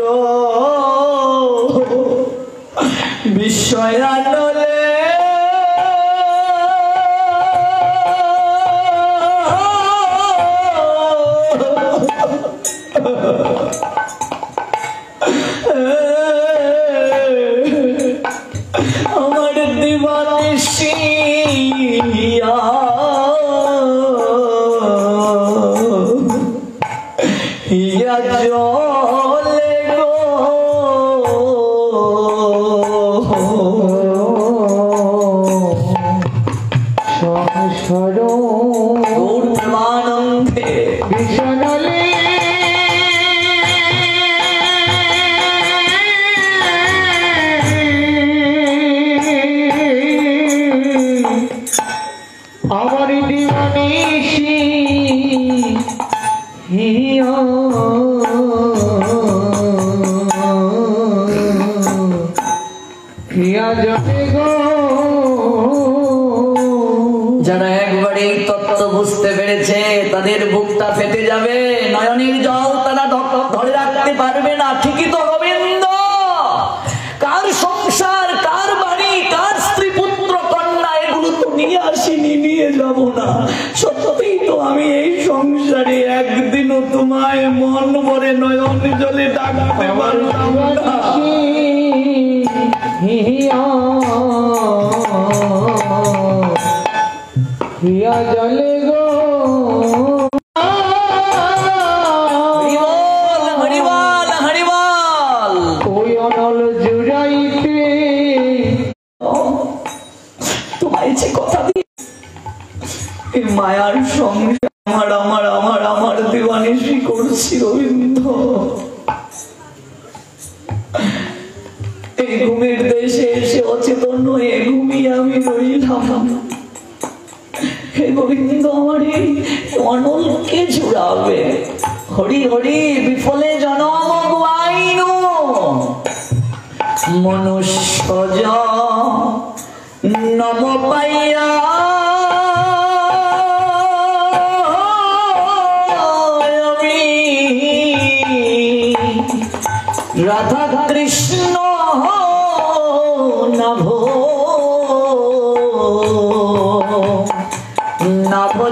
বিষয়ানলে আমার দিবানিশি হিয়া জলে গো। সংসার গৌর প্রেমানন্দে বিষয়ানলে আমার দিবানিশি হিয়া হিয়া জলে গো। যারা একবারে এই তত্ত্ব বুঝতে পেরেছে তাদের বুকটা ফেটে যাবে, নয়নের জল তারা ধরে রাখতে পারবে না। ঠিকই তো গোবিন্দ, কার সংসার, কার বাড়ি, কার স্ত্রী পুত্র কন্যা এগুলো তো নিয়ে আসিনি, নিয়ে যাব না। সত্যিই তো আমি এই সংসারে একদিনও তোমায় মন ভরে নয়ন জলে ডাকতে পারলাম না। হিয়া হিয়া জলে গো। হরিবল হরিবল হরিবল। ওই অনল জুড়াইতে তোমায় যে কথা দিয়ে এই মায়ার সংসার আমার আমার আমার আমার দিবানিশি করছি গোবিন্দ। এই ঘুমের দেশে এসে অচেতন হয়ে ঘুমিয়ে আমি রইলাম। হে গোবিন্দ, আমার এই অনলকে জুড়াবে। হরি হরি বিফলে জনম গুয়াইনু, মনুষ্য নম পাইয়া রাধা কৃষ্ণ নভ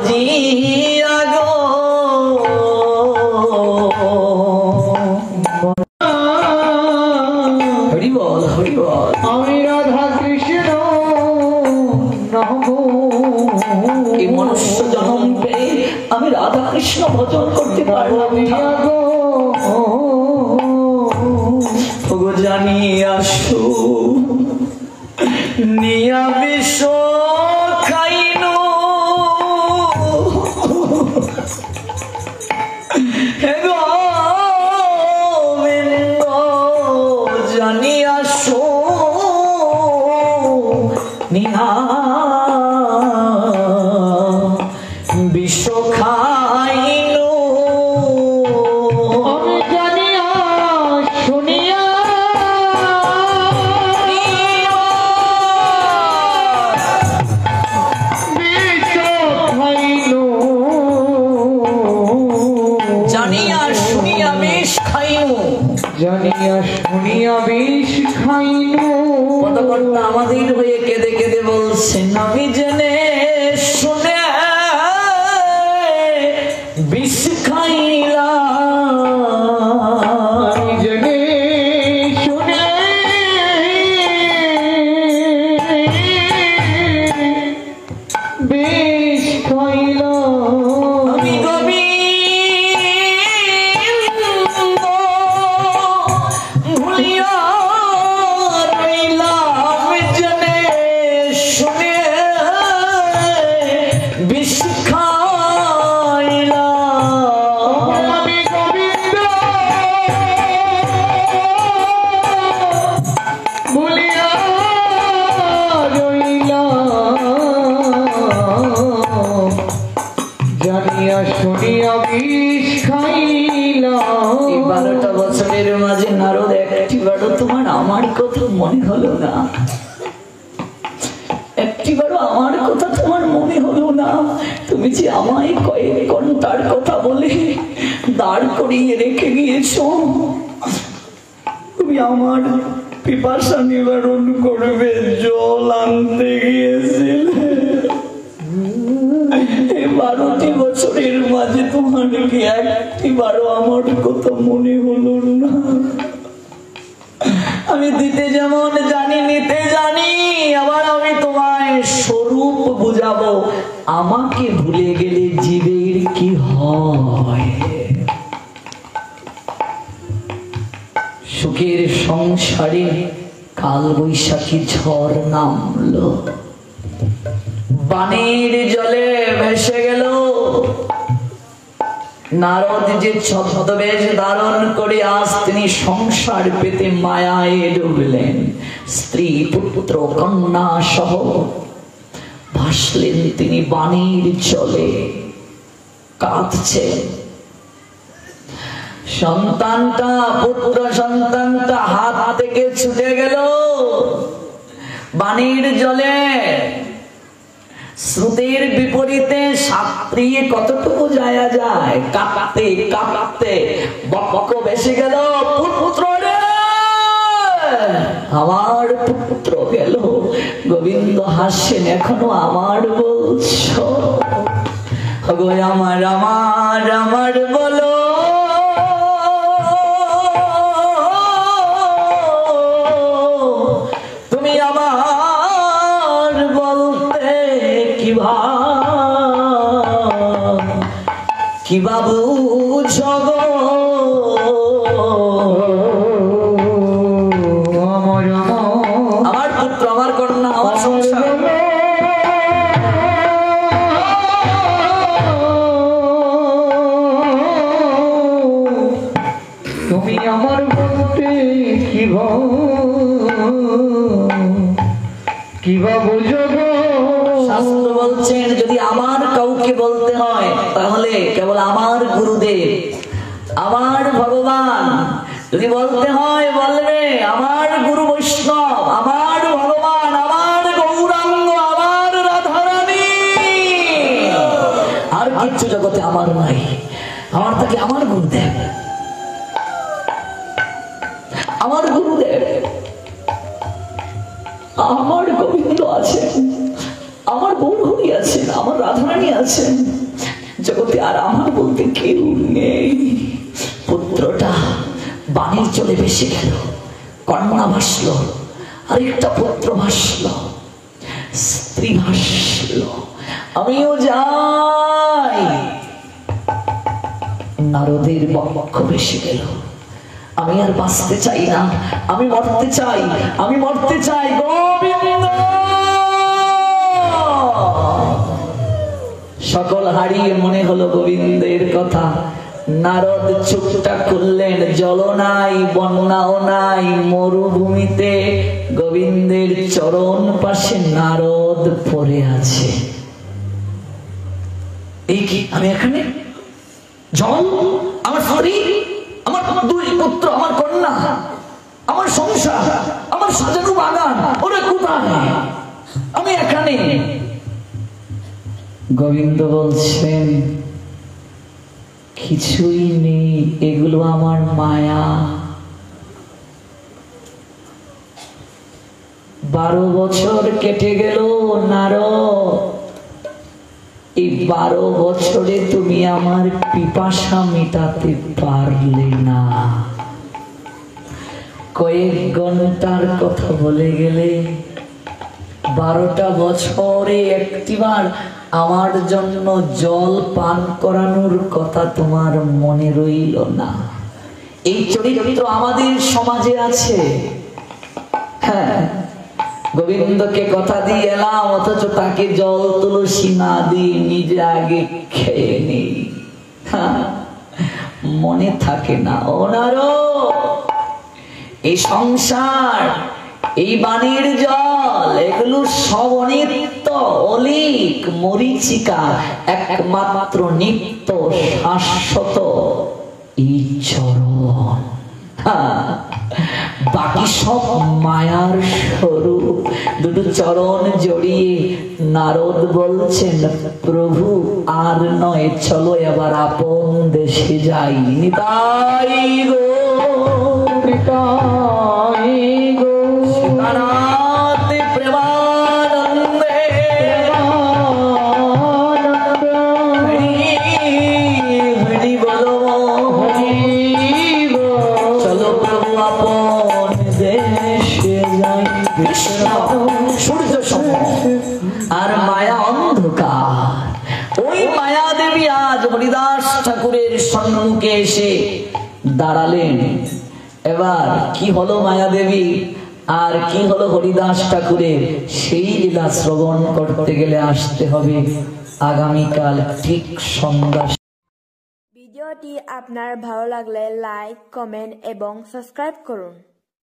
জিয়া গো হরি বল হরি বল। আমি রাধা কৃষ্ণ এই মনুষ্য জন্ম পেয়ে আমি রাধা কৃষ্ণ ভজন করতে পারলাম না। জানি আসু নিয়া বিশ্ব খাইনু হে গোবিন্দ জানি আসু নিয়া বিশ্ব খাইনু জানিয়া শুনিয়া বিষ খাইনু। পদকর্তা আমাদের হয়ে কেঁদে কেঁদে বলছেন আমি জেনে শুনে বিষ খাইলাম। আমি জেনে শুনে বিষ খাইলাম। আমি শুনিয়া বিষ খাইলাম। 12টা বছরের মাঝে নারদ একটিবারও তোমার আমার কথা মনে হলো না, একটিবারও আমার কথা তোমার মনে হলো না। তুমি যে আমায় কয়েক ঘন্টার কথা বলে দাঁড় করিয়ে রেখে গিয়েছো, তুমি আমার পিপাসা নিবারণ করবে জল আনতে গিয়েছিলে। 12টি বছরের মাঝে তোমার কি একটিবারও আমার কথা মনে হলো না? আমি দিতে যেমন জানি নিতে জানি, আবার আমি তোমায় স্বরূপ বুঝাবো। আমাকে ভুলে গেলে জীবের কি হয়? সুখের সংসারে কাল বৈশাখী ঝড় নামলো, বানের জলে ভেসে গেল। নারদ যে ছদ্মবেশ ধারণ করে আজ তিনি সংসার পেতে মায়ায় ডুবলেন, স্ত্রী পুত্র কন্যা সহ ভাসলেন তিনি বানের জলে, কাঁদছেন। সন্তানটা পুত্র সন্তানটা হাত থেকে ছুটে গেল বানের জলে। স্রোতের বিপরীতে সাঁতরিয়ে কতটুকু যাওয়া যায়, কাঁপাতে কাঁপাতে বক বেসে গেল। পুত্র রে, আমার পুত্র গেল। গোবিন্দ হাসছেন, এখনো আমার বলছো? আমার আমার আমার বলো। তুমি আমার বলতে কি বাবু জগ আমার পুত্র আমার কন্যা আমার সংসার, তুমি আমার বলতে কি বাবু জগ। শাস্ত্র বলছেন যদি আমার কাউকে বলতে হয় তাহলে কেবল আমার গুরুদেব, আমার ভগবান। যদি বলতে হয় বলবে আমার গুরু বৈষ্ণব, আমার ভগবান, আমার গৌরাঙ্গ, আমার রাধারানী, আর কিচ্ছু জগতে আমার নাই। আমার থাকে আমার গুরুদেব, আমার গুরুদেব, আমার গোবিন্দ আছেন, আমার গৌরহরি আছেন, আমার রাধারানী আছেন। জগতে আর আমার বলতে কেউ নেই। পুত্রটা বাণীর চলে ভেসে গেল, কন্যা ভাসল, আরেকটা পুত্র ভাসল, স্ত্রী ভাসল, আমিও যাই। নারদের বক্ষ ভেসে গেল। আমি আর বাঁচতে চাই না, আমি মরতে চাই, আমি মরতে চাই। গোবিন্দ সকল হারিয়ে মনে হলো গোবিন্দের কথা। নারদ চুপটা করলেন, জল নাই, বন্যাও নাই, মরুভূমিতে গোবিন্দের চরণ পাশে নারদ পড়ে আছে। এই কি আমি এখানে? জল, আমার স্ত্রী, আমার দুই পুত্র, আমার কন্যা, আমার সংসার, আমার সাজানো বাগান, ওরা কোথায়? আমি এখানে। গোবিন্দ বলছেন কিছুই নেই, এগুলো আমার মায়া। 12 বছর কেটে গেল নারদ, এই 12 বছরে তুমি আমার পিপাসা মেটাতে পারলে না। কয়েক ঘন্টার কথা বলে গেলে 12টা বছরে একটিবার আমার জন্য জল পান করানোর কথা তোমার মনে রইল না। এই চরিত্র আমাদের সমাজে আছে। হ্যাঁ, গোবিন্দকে কথা দিয়ে এলাম, অথচ তাকে জল তুলসী না দিয়ে নিজে আগে খেয়ে নেই। মনে থাকে না। ওনারও এই সংসার, এই বাণীর জল, এগুলো সব অনিত্য, অলিক, মরীচিকা। একমাত্র নিত্য শাশ্বত এই চরণ। বাকি সব মায়ার স্বরূপ। দুটো চরণ জড়িয়ে নারদ বলছেন, প্রভু আর নয়, চলো এবার আপন দেশে যাই। নিতাই গো, নিতাই গো, সীতানাথ প্রেমানন্দে, হরি বলো, চলো প্রভু আপন দেশে যাই। সূর্য সম আর মায়া অন্ধকার। ওই মায়া দেবী আজ হরিদাস ঠাকুরের সম্মুখে এসে দাঁড়ালেন। এবার কি হলো মায়া দেবী আর কি হলো হরিদাস ঠাকুরের, সেই লীলা শ্রবণ করতে গেলে আসতে হবে আগামীকাল ঠিক সন্ধ্যা। ভিডিওটি আপনার ভালো লাগলে লাইক, কমেন্ট এবং সাবস্ক্রাইব করুন।